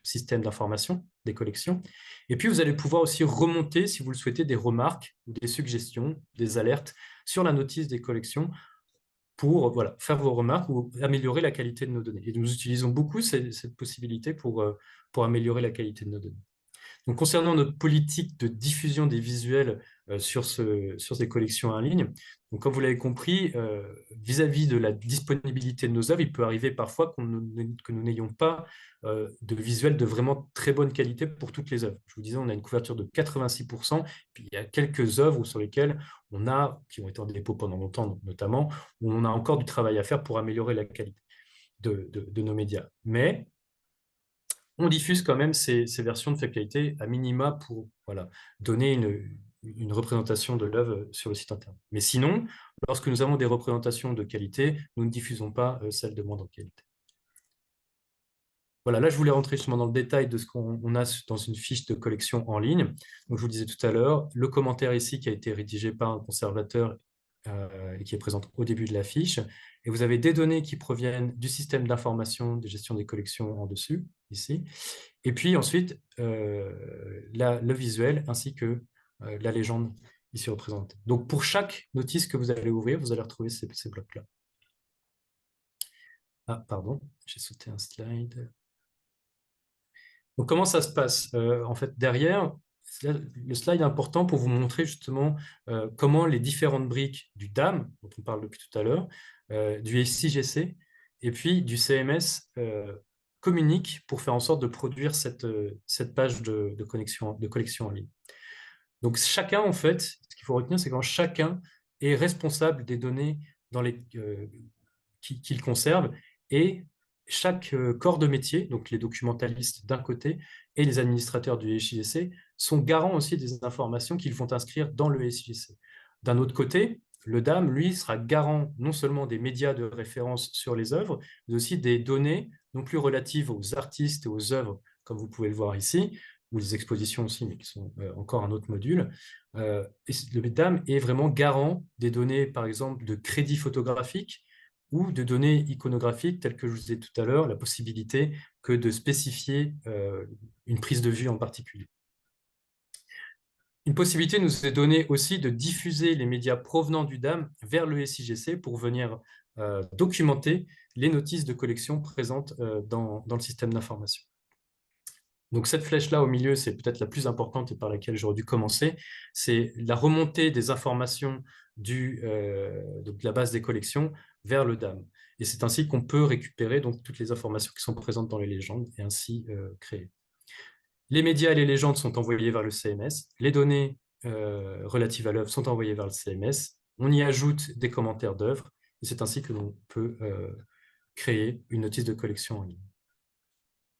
Speaker 4: système d'information des collections. Et puis, vous allez pouvoir aussi remonter, si vous le souhaitez, des remarques, des suggestions, des alertes sur la notice des collections pour faire vos remarques ou améliorer la qualité de nos données. Et nous utilisons beaucoup cette possibilité pour améliorer la qualité de nos données. Donc, concernant notre politique de diffusion des visuels sur ces collections en ligne, donc, comme vous l'avez compris, vis-à-vis de la disponibilité de nos œuvres, il peut arriver parfois que nous n'ayons pas de visuels de vraiment très bonne qualité pour toutes les œuvres. Je vous disais, on a une couverture de 86%, puis il y a quelques œuvres sur lesquelles qui ont été en dépôt pendant longtemps notamment, où on a encore du travail à faire pour améliorer la qualité de nos médias. Mais on diffuse quand même ces versions de faible qualité à minima pour donner une représentation de l'œuvre sur le site internet. Mais sinon, lorsque nous avons des représentations de qualité, nous ne diffusons pas celles de moindre qualité. voilà, là, je voulais rentrer justement dans le détail de ce qu'on a dans une fiche de collection en ligne. Donc, je vous disais tout à l'heure, le commentaire ici qui a été rédigé par un conservateur et qui est présent au début de la fiche. Et vous avez des données qui proviennent du système d'information de gestion des collections en dessus, ici. Et puis ensuite, le visuel ainsi que la légende ici représentée. Donc, pour chaque notice que vous allez ouvrir, vous allez retrouver ces blocs-là. Ah, pardon, j'ai sauté un slide. Donc, comment ça se passe? En fait, derrière, le slide est important pour vous montrer justement comment les différentes briques du DAM, dont on parle depuis tout à l'heure, du SIGC et puis du CMS communiquent pour faire en sorte de produire cette page de collection en ligne. Donc, chacun, en fait, ce qu'il faut retenir, c'est quand chacun est responsable des données qu'il conserve et chaque corps de métier, donc les documentalistes d'un côté et les administrateurs du SIGC, sont garants aussi des informations qu'ils vont inscrire dans le SIGC. D'un autre côté, le DAM, lui, sera garant non seulement des médias de référence sur les œuvres, mais aussi des données non plus relatives aux artistes et aux œuvres, comme vous pouvez le voir ici, ou les expositions aussi, mais qui sont encore un autre module. Et le DAM est vraiment garant des données, par exemple, de crédit photographique, ou de données iconographiques telles que je vous disais tout à l'heure, la possibilité que de spécifier une prise de vue en particulier. Une possibilité nous est donnée aussi de diffuser les médias provenant du DAM vers le SIGC pour venir documenter les notices de collection présentes dans le système d'information. Donc cette flèche-là au milieu, c'est peut-être la plus importante et par laquelle j'aurais dû commencer, c'est la remontée des informations de la base des collections vers le DAM. Et c'est ainsi qu'on peut récupérer donc, toutes les informations qui sont présentes dans les légendes et ainsi créer. Les médias et les légendes sont envoyés vers le CMS, les données relatives à l'œuvre sont envoyées vers le CMS, on y ajoute des commentaires d'œuvres, et c'est ainsi que l'on peut créer une notice de collection en ligne.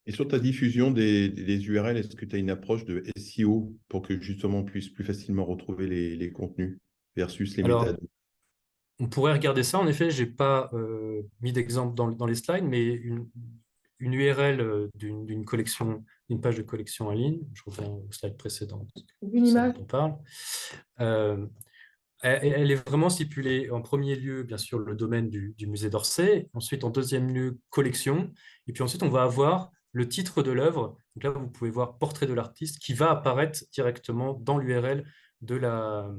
Speaker 1: Et sur ta diffusion des URL, est-ce que tu as une approche de SEO pour que justement on puisse plus facilement retrouver les contenus versus les métadonnées?
Speaker 4: On pourrait regarder ça. En effet, je n'ai pas mis d'exemple dans les slides, mais une URL d'une collection, d'une page de collection en ligne, je reviens au slide précédent,
Speaker 2: Une image.
Speaker 4: dont on parle. Elle est vraiment stipulée en premier lieu, bien sûr, le domaine du musée d'Orsay, ensuite en deuxième lieu, collection, et puis ensuite on va avoir le titre de l'œuvre. Donc là, vous pouvez voir portrait de l'artiste qui va apparaître directement dans l'URL de la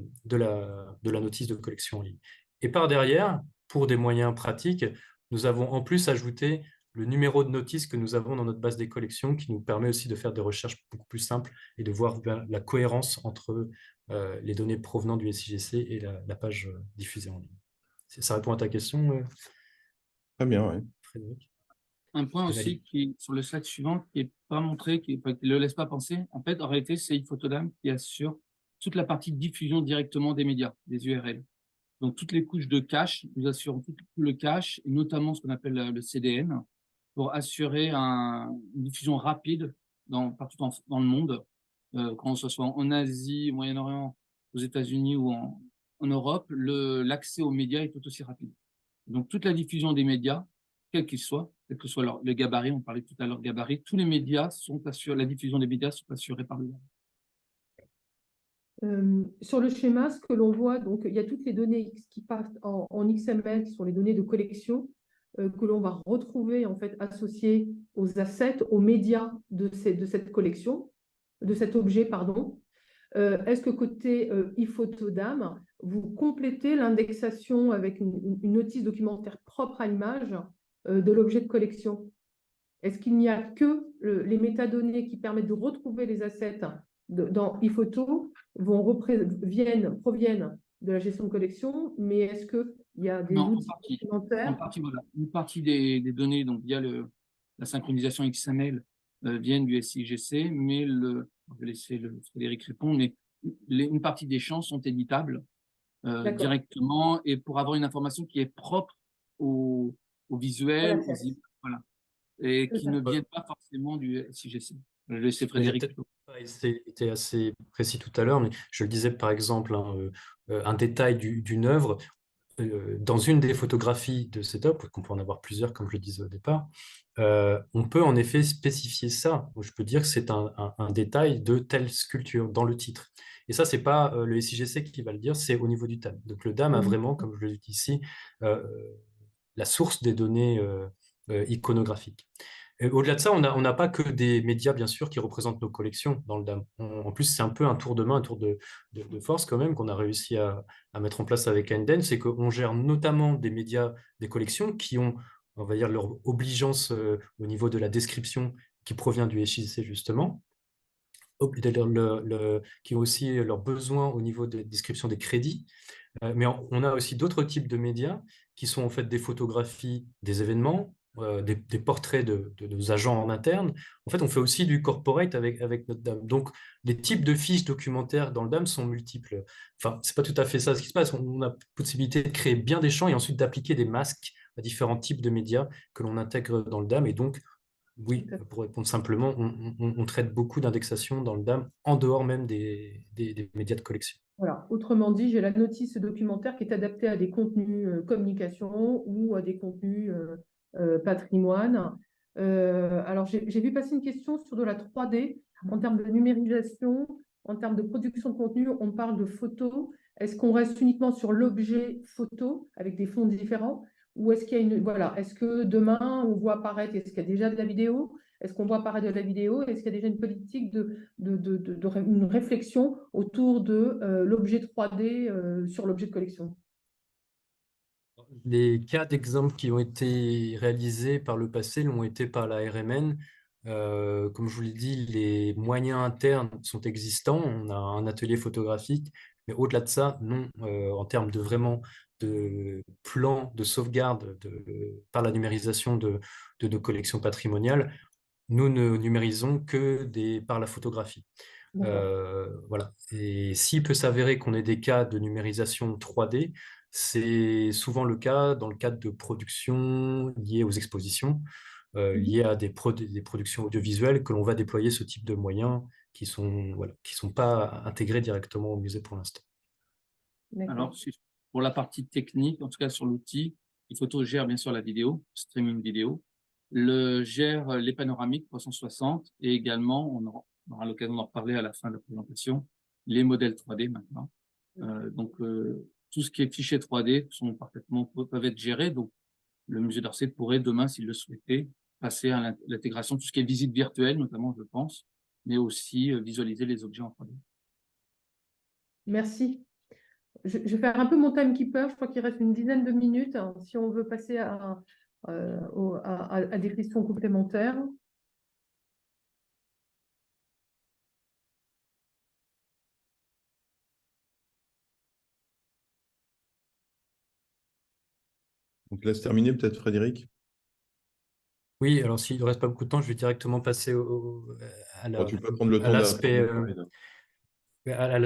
Speaker 4: notice de collection en ligne. Et par derrière, pour des moyens pratiques, nous avons en plus ajouté le numéro de notice que nous avons dans notre base des collections qui nous permet aussi de faire des recherches beaucoup plus simples et de voir la cohérence entre les données provenant du SIGC et la page diffusée en ligne. Ça répond à ta question,
Speaker 1: Très bien, oui.
Speaker 4: Frédéric.
Speaker 3: Un point aussi qui sur le slide suivant qui n'est pas montré, qui ne le laisse pas penser. En fait, en réalité, c'est Ifotodam qui assure toute la partie de diffusion directement des médias, des URL. Donc, toutes les couches de cache, nous assurons tout le cache, et notamment ce qu'on appelle le CDN, pour assurer une diffusion rapide partout dans le monde, quand ce soit en Asie, au Moyen-Orient, aux États-Unis ou en Europe, l'accès aux médias est tout aussi rapide. Donc, toute la diffusion des médias, quels qu'ils soient, quel que soit le gabarit, on parlait tout à l'heure de gabarit, tous les médias sont assurés, la diffusion des médias sont assurés par le
Speaker 2: Sur le schéma, ce que l'on voit, donc il y a toutes les données qui passent en XML, qui sont les données de collection, que l'on va retrouver en fait associées aux assets, aux médias de cette collection, de cet objet, pardon. Est-ce que côté Ifotodam, vous complétez l'indexation avec une notice documentaire propre à l'image de l'objet de collection? Est-ce qu'il n'y a que les métadonnées qui permettent de retrouver les assets dans iPhoto proviennent de la gestion de collection, mais est-ce qu'il y a des outils supplémentaires?
Speaker 3: Voilà. Une partie des données, donc via la synchronisation XML, viennent du SIGC, mais je vais laisser Frédéric répondre, mais une partie des champs sont éditables directement, et pour avoir une information qui est propre au visuel, voilà, et qui ne viennent pas forcément du SIGC. Je vais laisser Frédéric.
Speaker 4: C'était assez précis tout à l'heure, mais je le disais par exemple, un détail d'une œuvre. dans une des photographies de setup, qu'on peut en avoir plusieurs, comme je le disais au départ, on peut en effet spécifier ça. Je peux dire que c'est un détail de telle sculpture dans le titre. Et ça, c'est pas le SIGC qui va le dire, c'est au niveau du DAM. Donc le DAM a vraiment, comme je le dis ici, la source des données iconographiques. Au-delà de ça, on n'a pas que des médias, bien sûr, qui représentent nos collections dans le DAM. En plus, c'est un peu un tour de main, un tour de force quand même qu'on a réussi à mettre en place avec Einden, c'est qu'on gère notamment des médias, des collections qui ont, on va dire, leur obligeance au niveau de la description qui provient du SIGC justement, qui ont aussi leurs besoins au niveau de description des crédits. Mais on a aussi d'autres types de médias qui sont en fait des photographies des événements, des portraits de nos agents en interne. En fait, on fait aussi du corporate avec notre DAM. Donc, les types de fiches documentaires dans le DAM sont multiples. Enfin, c'est pas tout à fait ça ce qui se passe. On a possibilité de créer bien des champs et ensuite d'appliquer des masques à différents types de médias que l'on intègre dans le DAM. Et donc, oui, pour répondre simplement, on traite beaucoup d'indexation dans le DAM en dehors même des médias de collection.
Speaker 2: Voilà. Autrement dit, j'ai la notice documentaire qui est adaptée à des contenus communication ou à des contenus patrimoine. Alors, j'ai vu passer une question sur de la 3D en termes de numérisation, en termes de production de contenu. On parle de photos. Est-ce qu'on reste uniquement sur l'objet photo avec des fonds différents? Ou est-ce qu'il y a une. Voilà, est-ce que demain, on voit apparaître, est-ce qu'il y a déjà de la vidéo? Est-ce qu'on voit apparaître de la vidéo? Est-ce qu'il y a déjà une politique une réflexion autour de l'objet 3D sur l'objet de collection?
Speaker 4: Les cas d'exemples qui ont été réalisés par le passé l'ont été par la RMN. Comme je vous l'ai dit, les moyens internes sont existants. On a un atelier photographique, mais au-delà de ça, non. En termes de vraiment de plan de sauvegarde par la numérisation de nos collections patrimoniales, nous ne numérisons que par la photographie. Voilà. Et s'il peut s'avérer qu'on ait des cas de numérisation 3D, c'est souvent le cas dans le cadre de productions liées aux expositions, liées à des productions audiovisuelles que l'on va déployer ce type de moyens qui sont, voilà, qui sont pas intégrés directement au musée pour l'instant.
Speaker 3: Alors, pour la partie technique, en tout cas sur l'outil, les photos gèrent bien sûr la vidéo, streaming vidéo, gère les panoramiques 360 et également, on aura l'occasion d'en reparler à la fin de la présentation, les modèles 3D maintenant. Donc, tout ce qui est fichier 3D peuvent être gérés. Donc, le musée d'Orsay pourrait demain, s'il le souhaitait, passer à l'intégration, tout ce qui est visite virtuelle notamment, je pense, mais aussi visualiser les objets en 3D.
Speaker 2: Merci. Je vais faire un peu mon timekeeper. Je crois qu'il reste une dizaine de minutes si on veut passer à des questions complémentaires.
Speaker 1: Donc, laisse terminer peut-être Frédéric.
Speaker 4: Oui, alors s'il ne reste pas beaucoup de temps, je vais directement passer
Speaker 1: Tu peux prendre le temps
Speaker 4: l'aspect
Speaker 1: là.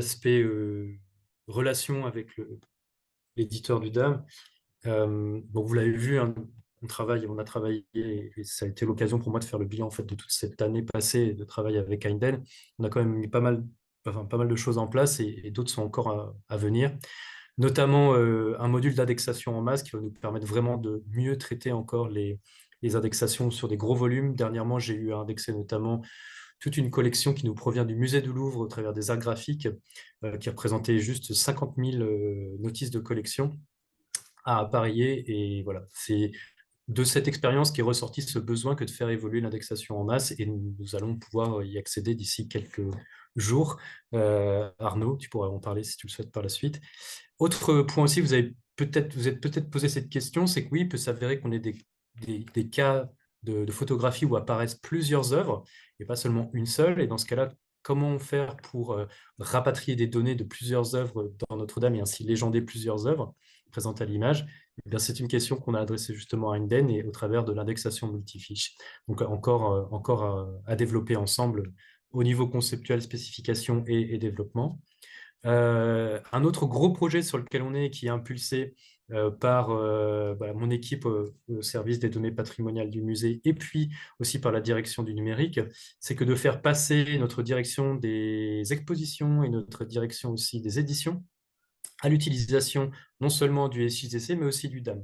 Speaker 4: relation avec l'éditeur du DAM. Donc vous l'avez vu, hein, on a travaillé, et ça a été l'occasion pour moi de faire le bilan en fait, de toute cette année passée de travail avec Einden. On a quand même mis pas mal de choses en place et d'autres sont encore à venir. Notamment un module d'indexation en masse qui va nous permettre vraiment de mieux traiter encore les indexations sur des gros volumes. Dernièrement, j'ai eu à indexer notamment toute une collection qui nous provient du musée du Louvre au travers des arts graphiques, qui représentait juste 50 000 notices de collection à appareiller. Et voilà, c'est de cette expérience qui est ressorti ce besoin que de faire évoluer l'indexation en masse, et nous allons pouvoir y accéder d'ici quelques jours. Arnaud, tu pourras en parler si tu le souhaites par la suite. Autre point aussi, vous êtes peut-être posé cette question, c'est que oui, il peut s'avérer qu'on ait des cas de photographie où apparaissent plusieurs œuvres et pas seulement une seule. Et dans ce cas-là, comment faire pour rapatrier des données de plusieurs œuvres dans Notre-Dame et ainsi légender plusieurs œuvres présentes à l'image? Eh bien, c'est une question qu'on a adressée justement à Einden et au travers de l'indexation multifiche. Donc encore à développer ensemble au niveau conceptuel, spécification et développement. Un autre gros projet sur lequel on est, qui est impulsé par mon équipe au service des données patrimoniales du musée et puis aussi par la direction du numérique, c'est que de faire passer notre direction des expositions et notre direction aussi des éditions à l'utilisation non seulement du SICC, mais aussi du DAM.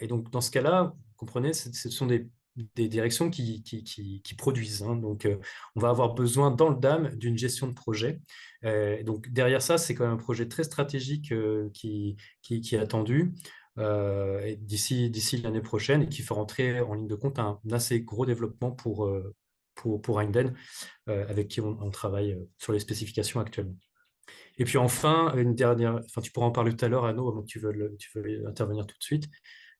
Speaker 4: Et donc, dans ce cas-là, vous comprenez, ce sont des directions qui produisent. Hein. Donc, on va avoir besoin dans le DAM d'une gestion de projet. Donc, derrière ça, c'est quand même un projet très stratégique qui est attendu d'ici l'année prochaine et qui fera entrer en ligne de compte un assez gros développement pour Heinden, avec qui on travaille sur les spécifications actuellement. Et puis enfin, une dernière, enfin, tu pourras en parler tout à l'heure, Anno, avant que tu veux intervenir tout de suite,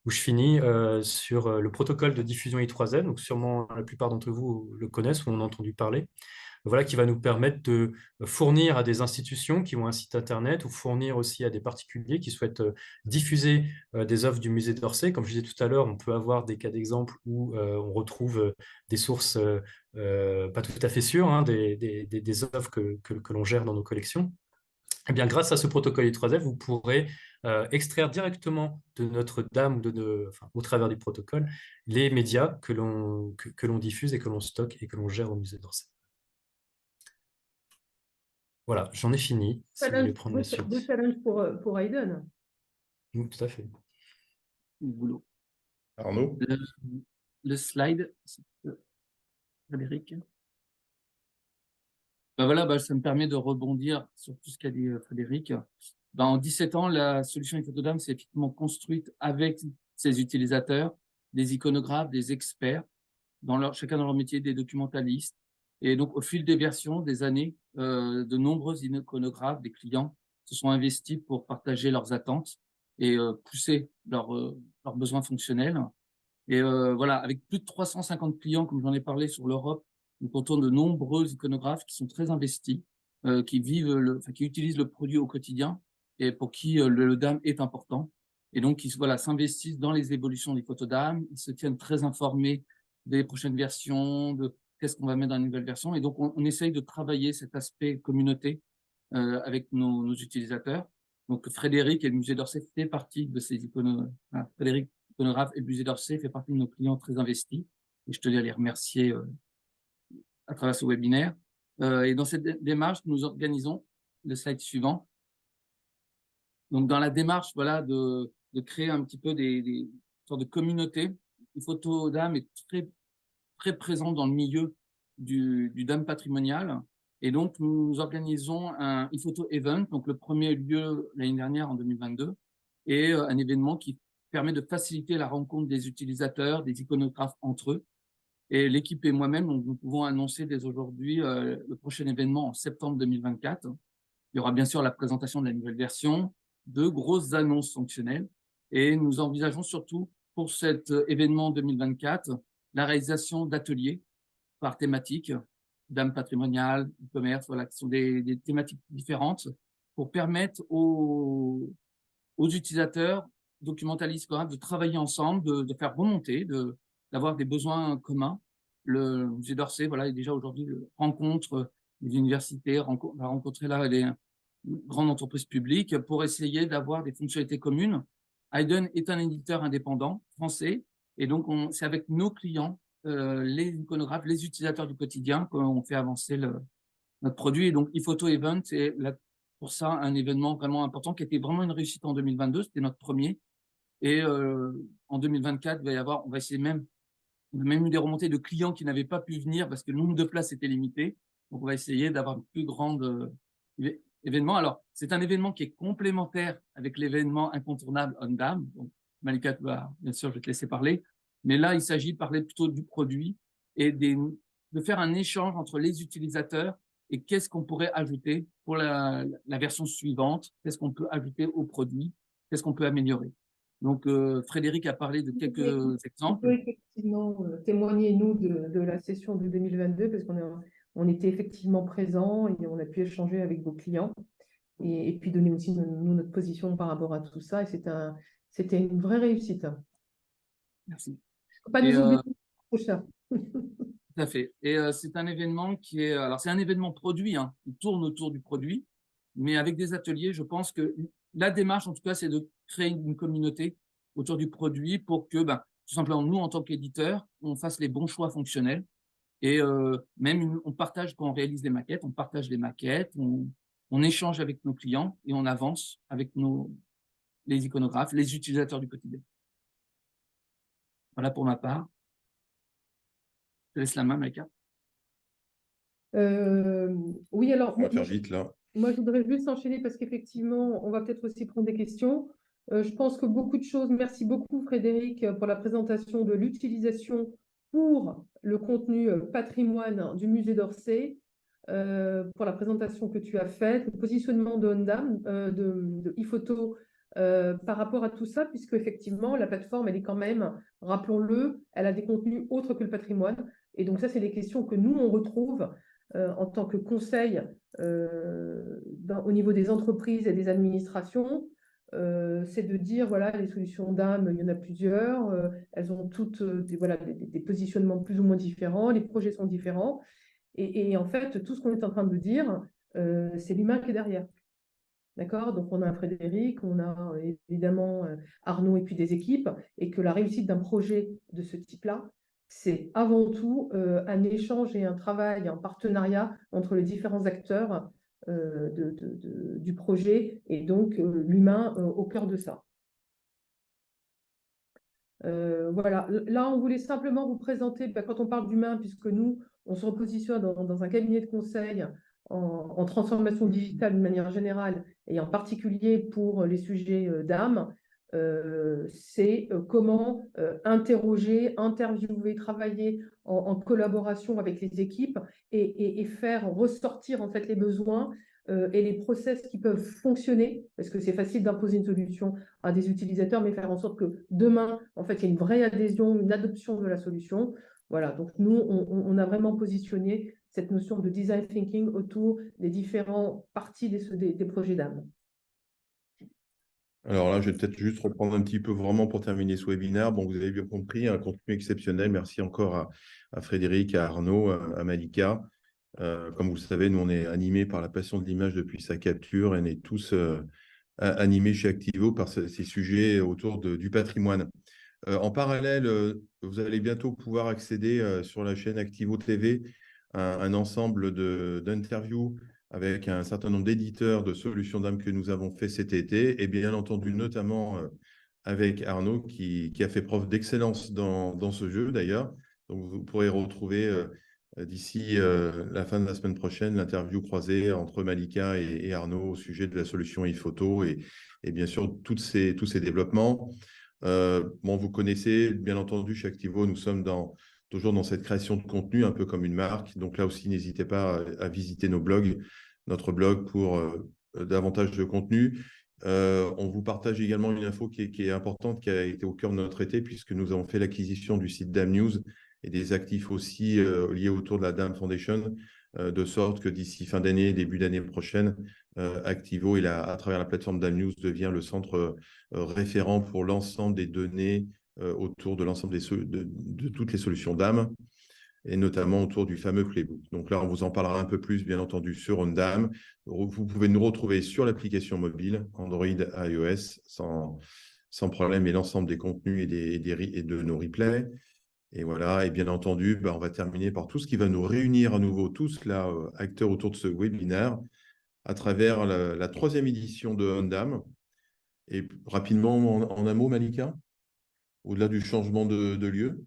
Speaker 4: où je finis sur le protocole de diffusion I3N. Donc sûrement la plupart d'entre vous le connaissent ou en ont entendu parler. Voilà, qui va nous permettre de fournir à des institutions qui ont un site internet ou fournir aussi à des particuliers qui souhaitent diffuser des œuvres du musée d'Orsay. Comme je disais tout à l'heure, on peut avoir des cas d'exemple où on retrouve des sources pas tout à fait sûres, hein, des œuvres que l'on gère dans nos collections. Eh bien, grâce à ce protocole I3F, vous pourrez extraire directement de Notre-Dame ou enfin, au travers du protocole les médias que l'on diffuse et que l'on stocke et que l'on gère au musée d'Orsay. Voilà, j'en ai fini, si vous voulez prendre la suite.
Speaker 2: Beau challenge pour Hayden.
Speaker 4: Oui, tout à fait.
Speaker 3: Le boulot.
Speaker 1: Arnaud?
Speaker 3: Le slide, Frédéric. Ben voilà, ça me permet de rebondir sur tout ce qu'a dit Frédéric. Ben, en 17 ans, la solution Photodame s'est effectivement construite avec ses utilisateurs, des iconographes, des experts, chacun dans leur métier, des documentalistes. Et donc, au fil des versions, des années, de nombreux iconographes, des clients, se sont investis pour partager leurs attentes et pousser leurs besoins fonctionnels. Et voilà, avec plus de 350 clients, comme j'en ai parlé sur l'Europe, nous comptons de nombreux iconographes qui sont très investis, qui qui utilisent le produit au quotidien et pour qui le DAM est important. Et donc, ils s'investissent dans les évolutions des photos DAM, ils se tiennent très informés des prochaines versions, de qu'est-ce qu'on va mettre dans la nouvelle version. Et donc, on essaye de travailler cet aspect communauté avec nos utilisateurs. Donc, Frédéric et le musée d'Orsay fait partie de ces iconographes. Frédéric, iconographe et le musée d'Orsay fait partie de nos clients très investis. Et je tenais à les remercier à travers ce webinaire. Et dans cette démarche, nous organisons le slide suivant. Donc, dans la démarche, voilà, de créer un petit peu des sortes de communautés, les photos d'âme est très, très présente dans le milieu du DAM patrimonial. Et donc, nous organisons un e-photo event, donc le premier lieu l'année dernière en 2022, et un événement qui permet de faciliter la rencontre des utilisateurs, des iconographes entre eux. Et l'équipe et moi-même, nous pouvons annoncer dès aujourd'hui le prochain événement en septembre 2024. Il y aura bien sûr la présentation de la nouvelle version, de grosses annonces fonctionnelles. Et nous envisageons surtout pour cet événement 2024 la réalisation d'ateliers par thématique, DAM patrimonial, e-commerce, voilà, qui sont des thématiques différentes pour permettre aux utilisateurs, documentalistes, de travailler ensemble, de faire remonter, d'avoir des besoins communs. Le musée d'Orsay, voilà, déjà aujourd'hui rencontre les universités, va rencontrer là des grandes entreprises publiques pour essayer d'avoir des fonctionnalités communes. Hayden est un éditeur indépendant français et donc c'est avec nos clients, les iconographes, les utilisateurs du quotidien qu'on fait avancer notre produit. Et donc, ePhoto Event est pour ça un événement vraiment important qui était vraiment une réussite en 2022. C'était notre premier. Et en 2024, on va essayer on a même eu des remontées de clients qui n'avaient pas pu venir parce que le nombre de places était limité. Donc, on va essayer d'avoir un plus grand événement. Alors, c'est un événement qui est complémentaire avec l'événement incontournable OnDAM. Donc, Malika, bien sûr, je vais te laisser parler. Mais là, il s'agit de parler plutôt du produit et de faire un échange entre les utilisateurs et qu'est-ce qu'on pourrait ajouter pour la version suivante, qu'est-ce qu'on peut ajouter au produit, qu'est-ce qu'on peut améliorer. Donc, Frédéric a parlé de quelques exemples.
Speaker 2: On peut effectivement témoigner, nous, de la session de 2022, parce on était effectivement présents et on a pu échanger avec vos clients et puis donner aussi notre position par rapport à tout ça. Et c'était une vraie réussite.
Speaker 3: Merci.
Speaker 2: Faut pas nous oublier pour ça.
Speaker 3: Tout à fait. Et c'est un événement alors c'est un événement produit, hein, qui tourne autour du produit, mais avec des ateliers, je pense que la démarche, en tout cas, c'est de créer une communauté autour du produit pour que, tout simplement, nous, en tant qu'éditeurs, on fasse les bons choix fonctionnels. Et même, on partage quand on réalise des maquettes, on partage les maquettes, on échange avec nos clients et on avance avec les iconographes, les utilisateurs du quotidien. Voilà pour ma part. Je te laisse la main, Maïka.
Speaker 2: Oui, alors,
Speaker 1: On va faire vite là.
Speaker 2: moi, je voudrais juste enchaîner parce qu'effectivement, on va peut-être aussi prendre des questions. Je pense que beaucoup de choses, merci beaucoup Frédéric pour la présentation de l'utilisation pour le contenu patrimoine du musée d'Orsay, pour la présentation que tu as faite, le positionnement de Ondam, de ePhoto par rapport à tout ça, puisque effectivement, la plateforme, elle est quand même, rappelons-le, elle a des contenus autres que le patrimoine. Et donc ça, c'est des questions que nous, on retrouve en tant que conseil au niveau des entreprises et des administrations. C'est de dire, voilà, les solutions d'âme, il y en a plusieurs, elles ont toutes des positionnements plus ou moins différents, les projets sont différents. Et en fait, tout ce qu'on est en train de dire, c'est l'humain qui est derrière. D'accord? Donc, on a un Frédéric, on a évidemment Arnaud et puis des équipes, et que la réussite d'un projet de ce type-là, c'est avant tout un échange et un travail, un partenariat entre les différents acteurs du projet, et donc l'humain au cœur de ça. Voilà, là on voulait simplement vous présenter, quand on parle d'humain, puisque nous, on se repositionne dans un cabinet de conseil en transformation digitale de manière générale, et en particulier pour les sujets d'âme, c'est comment interroger, interviewer, travailler en collaboration avec les équipes et faire ressortir en fait les besoins et les process qui peuvent fonctionner, parce que c'est facile d'imposer une solution à des utilisateurs, mais faire en sorte que demain, en fait, il y ait une vraie adhésion, une adoption de la solution. Voilà, donc nous, on a vraiment positionné cette notion de design thinking autour des différentes parties des projets d'âme.
Speaker 1: Alors là, je vais peut-être juste reprendre un petit peu vraiment pour terminer ce webinaire. Bon, vous avez bien compris, un contenu exceptionnel. Merci encore à Frédéric, à Arnaud, à Malika. Comme vous le savez, nous, on est animés par la passion de l'image depuis sa capture et on est tous animés chez Activo par ces sujets autour du patrimoine. En parallèle, vous allez bientôt pouvoir accéder sur la chaîne Activo TV à un ensemble d'interviews avec un certain nombre d'éditeurs de solutions d'âme que nous avons fait cet été, et bien entendu notamment avec Arnaud qui a fait preuve d'excellence dans ce jeu d'ailleurs. Donc vous pourrez retrouver d'ici la fin de la semaine prochaine l'interview croisée entre Malika et Arnaud au sujet de la solution ePhoto et bien sûr tous ces développements. Bon, vous connaissez, bien entendu, chez Activo, nous sommes toujours dans cette création de contenu, un peu comme une marque. Donc là aussi, n'hésitez pas à visiter notre blog pour davantage de contenu. On vous partage également une info qui est importante, qui a été au cœur de notre été, puisque nous avons fait l'acquisition du site Dame News et des actifs aussi liés autour de la Dame Foundation, de sorte que d'ici fin d'année, début d'année prochaine, Activo, à travers la plateforme Dame News, devient le centre référent pour l'ensemble des données autour de l'ensemble de toutes les solutions d'âme, et notamment autour du fameux Playbook. Donc là, on vous en parlera un peu plus, bien entendu, sur Ondam. Vous pouvez nous retrouver sur l'application mobile, Android, iOS, sans problème, et l'ensemble des contenus et de nos replays. Et voilà, et bien entendu, on va terminer par tout ce qui va nous réunir à nouveau, tous là, acteurs autour de ce webinaire, à travers la 3e édition de Ondam. Et rapidement, en un mot, Malika, au-delà du changement de lieu.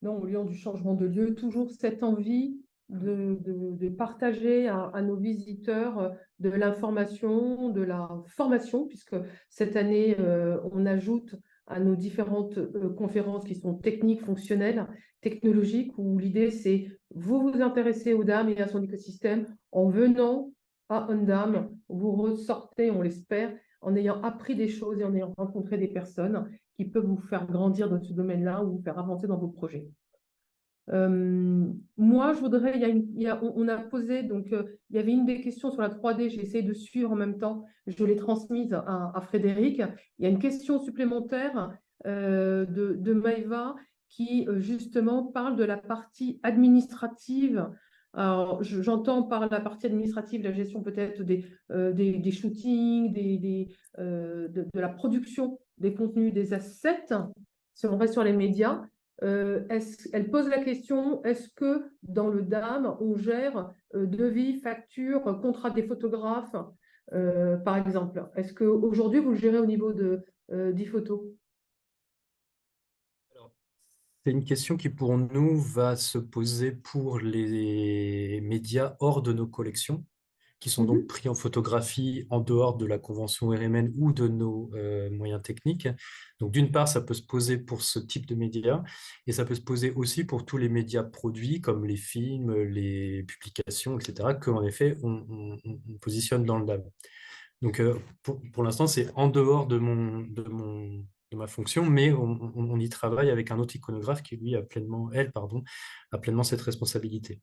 Speaker 2: Non, au lieu du changement de lieu, toujours cette envie de partager à nos visiteurs de l'information, de la formation, puisque cette année, on ajoute à nos différentes conférences qui sont techniques, fonctionnelles, technologiques, où l'idée c'est vous intéresser aux dames et à son écosystème en venant à Ondam, vous ressortez, on l'espère, en ayant appris des choses et en ayant rencontré des personnes qui peuvent vous faire grandir dans ce domaine-là ou vous faire avancer dans vos projets. Moi, je voudrais, on a posé, donc il y avait une des questions sur la 3D, j'ai essayé de suivre en même temps, je l'ai transmise à Frédéric. Il y a une question supplémentaire de Maëva qui justement parle de la partie administrative. Alors, j'entends par la partie administrative la gestion peut-être des shootings, de la production des contenus, des assets, si on reste sur les médias. elle pose la question, est-ce que dans le DAM, on gère devis, factures, contrats des photographes, par exemple? Est-ce qu'aujourd'hui, vous le gérez au niveau d'e-photo?
Speaker 4: C'est une question qui, pour nous, va se poser pour les médias hors de nos collections, qui sont donc pris en photographie en dehors de la convention RMN ou de nos moyens techniques. Donc, d'une part, ça peut se poser pour ce type de médias, et ça peut se poser aussi pour tous les médias produits, comme les films, les publications, etc., qu'en effet, on positionne dans le DAB. Donc, pour l'instant, c'est en dehors de ma fonction, mais on y travaille avec un autre iconographe qui, lui, a pleinement cette responsabilité.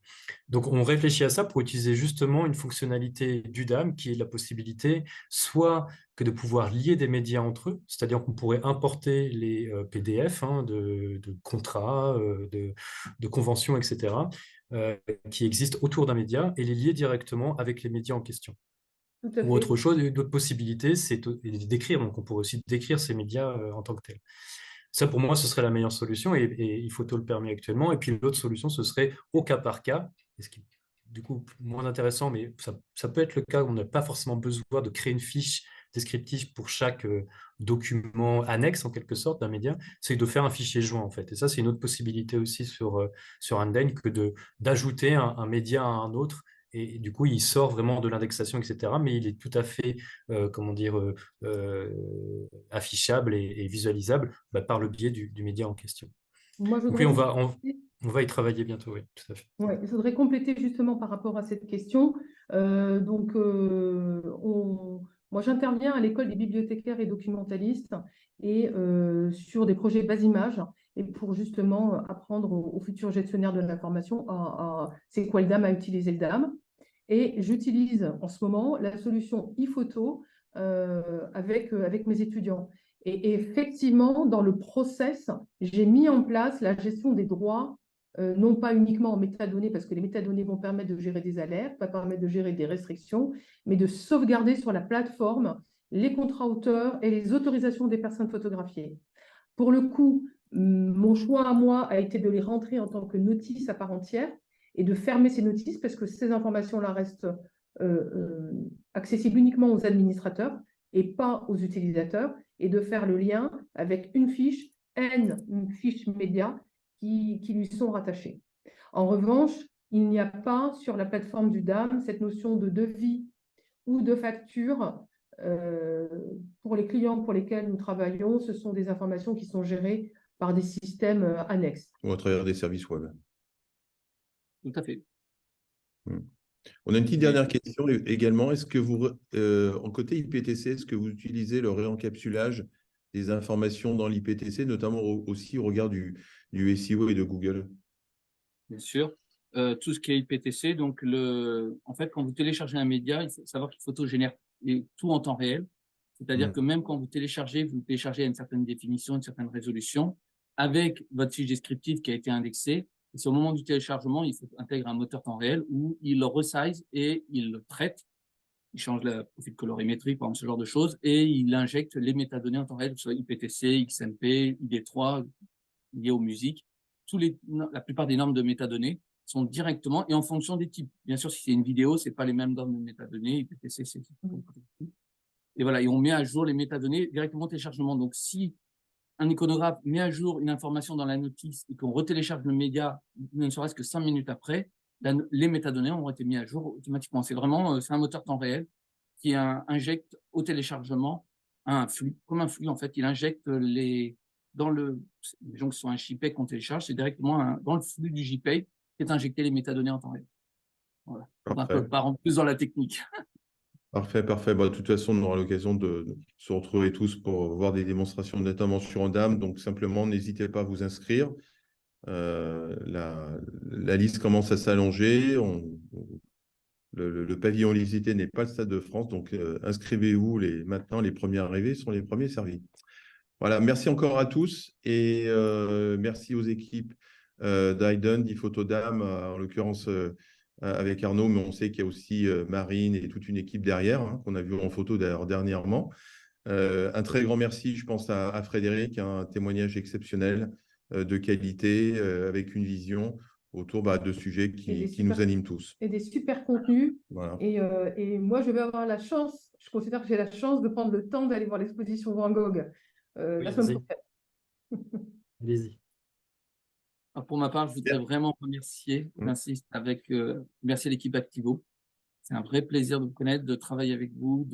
Speaker 4: Donc, on réfléchit à ça pour utiliser justement une fonctionnalité du DAM qui est la possibilité soit que de pouvoir lier des médias entre eux, c'est-à-dire qu'on pourrait importer les PDF de contrats, de conventions, etc., qui existent autour d'un média et les lier directement avec les médias en question.
Speaker 2: Tout à
Speaker 4: Ou
Speaker 2: fait.
Speaker 4: autre chose, d'autres possibilités, c'est d'écrire. Donc, on pourrait aussi décrire ces médias en tant que tels. Ça, pour moi, ce serait la meilleure solution et iPhoto le permet actuellement. Et puis, l'autre solution, ce serait au cas par cas, ce qui est du coup moins intéressant, mais ça peut être le cas où on n'a pas forcément besoin de créer une fiche descriptive pour chaque document annexe, en quelque sorte, d'un média, c'est de faire un fichier joint, en fait. Et ça, c'est une autre possibilité aussi sur Undain que d'ajouter un média à un autre. Et du coup, il sort vraiment de l'indexation, etc. Mais il est tout à fait, affichable et visualisable par le biais du média en question.
Speaker 2: Moi, je
Speaker 4: Donc oui,
Speaker 2: voudrais
Speaker 4: on va y travailler bientôt, oui, tout à fait.
Speaker 2: Ouais, je voudrais compléter justement par rapport à cette question. Moi, j'interviens à l'école des bibliothécaires et documentalistes et sur des projets bas images et pour justement apprendre aux futurs gestionnaires de l'information c'est quoi le DAM, à utiliser le DAM. Et j'utilise en ce moment la solution e-photo avec mes étudiants. Et effectivement, dans le process, j'ai mis en place la gestion des droits non pas uniquement en métadonnées, parce que les métadonnées vont permettre de gérer des alertes, vont permettre de gérer des restrictions, mais de sauvegarder sur la plateforme les contrats auteurs et les autorisations des personnes photographiées. Pour le coup, mon choix à moi a été de les rentrer en tant que notice à part entière et de fermer ces notices parce que ces informations-là restent accessibles uniquement aux administrateurs et pas aux utilisateurs, et de faire le lien avec une fiche média qui lui sont rattachés. En revanche, il n'y a pas sur la plateforme du DAM cette notion de devis ou de facture. Pour les clients pour lesquels nous travaillons, ce sont des informations qui sont gérées par des systèmes annexes.
Speaker 1: Ou à travers des services web.
Speaker 3: Tout à fait.
Speaker 1: On a une petite dernière question également. Est-ce que vous, en côté IPTC, est-ce que vous utilisez le réencapsulage des informations dans l'IPTC, notamment aussi au regard du SEO et de Google?
Speaker 3: Bien sûr. Tout ce qui est IPTC, donc en fait, quand vous téléchargez un média, il faut savoir qu'il photogénère tout en temps réel. C'est-à-dire que même quand vous téléchargez à une certaine définition, une certaine résolution, avec votre fiche descriptive qui a été indexée. Et c'est au moment du téléchargement, il faut intégrer un moteur temps réel où il le resize et il le traite. Il change le profil colorimétrique, par exemple, ce genre de choses, et il injecte les métadonnées en temps réel, que ce soit IPTC, XMP, ID3, liées aux musiques. La plupart des normes de métadonnées sont directement et en fonction des types. Bien sûr, si c'est une vidéo, c'est pas les mêmes normes de métadonnées. IPTC, et voilà, et on met à jour les métadonnées directement au téléchargement. Donc, si un iconographe met à jour une information dans la notice et qu'on retélécharge le média, ne serait-ce que 5 minutes après, les métadonnées ont été mis à jour automatiquement. C'est un moteur temps réel qui injecte au téléchargement un flux, comme un flux en fait. Il injecte les gens qui sont un JPEG qu'on télécharge, c'est directement dans le flux du JPEG qui est injecté les métadonnées en temps réel. Voilà. Un peu par en plus dans la technique.
Speaker 1: Parfait, parfait. Bah, de toute façon, on aura l'occasion de se retrouver tous pour voir des démonstrations, notamment sur DAM. Donc, simplement, n'hésitez pas à vous inscrire. La liste commence à s'allonger. Le pavillon Lisité n'est pas le Stade de France. Donc, inscrivez-vous maintenant. Les premiers arrivés sont les premiers servis. Voilà, merci encore à tous et merci aux équipes d'Aiden, d'Iphoto DAM, en l'occurrence avec Arnaud, mais on sait qu'il y a aussi Marine et toute une équipe derrière, qu'on a vu en photo d'ailleurs dernièrement. Un très grand merci, je pense, à Frédéric, un témoignage exceptionnel de qualité, avec une vision autour de sujets qui
Speaker 2: super-
Speaker 1: nous animent tous.
Speaker 2: Et des super contenus.
Speaker 1: Voilà.
Speaker 2: Et moi, je vais avoir la chance, je considère que j'ai la chance de prendre le temps d'aller voir l'exposition Van Gogh
Speaker 4: Oui,
Speaker 2: la semaine
Speaker 4: vas-y.
Speaker 2: prochaine.
Speaker 4: Allez-y.
Speaker 3: Pour ma part, je voudrais vraiment remercier, j'insiste, merci à l'équipe Activo. C'est un vrai plaisir de vous connaître, de travailler avec vous,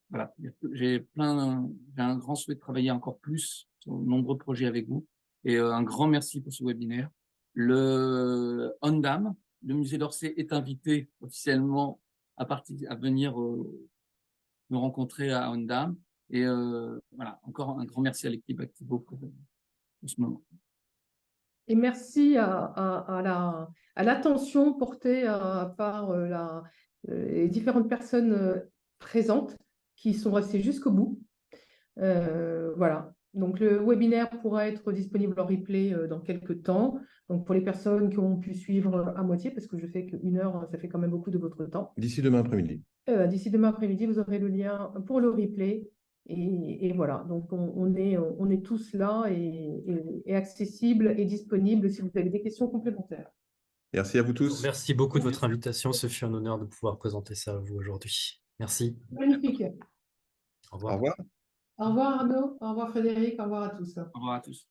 Speaker 3: voilà, j'ai un grand souhait de travailler encore plus sur de nombreux projets avec vous. Et un grand merci pour ce webinaire. Le ONDAM, le musée d'Orsay, est invité officiellement à venir nous rencontrer à ONDAM. Et voilà, encore un grand merci à l'équipe Activo pour ce moment.
Speaker 2: Et merci à l'attention portée par les différentes personnes présentes qui sont restées jusqu'au bout. Voilà. Donc, le webinaire pourra être disponible en replay dans quelques temps. Donc, pour les personnes qui ont pu suivre à moitié, parce que je fais qu'une heure, ça fait quand même beaucoup de votre temps.
Speaker 1: D'ici demain après-midi.
Speaker 2: D'ici demain après-midi, vous aurez le lien pour le replay. Et voilà, donc on est tous là et accessibles et disponibles si vous avez des questions complémentaires.
Speaker 1: Merci à vous tous.
Speaker 4: Merci beaucoup de votre invitation. Ce fut un honneur de pouvoir présenter ça à vous aujourd'hui. Merci.
Speaker 2: Magnifique.
Speaker 4: Au revoir.
Speaker 1: Au revoir.
Speaker 2: Au revoir Arnaud, au revoir Frédéric, au revoir à tous.
Speaker 3: Au revoir à tous.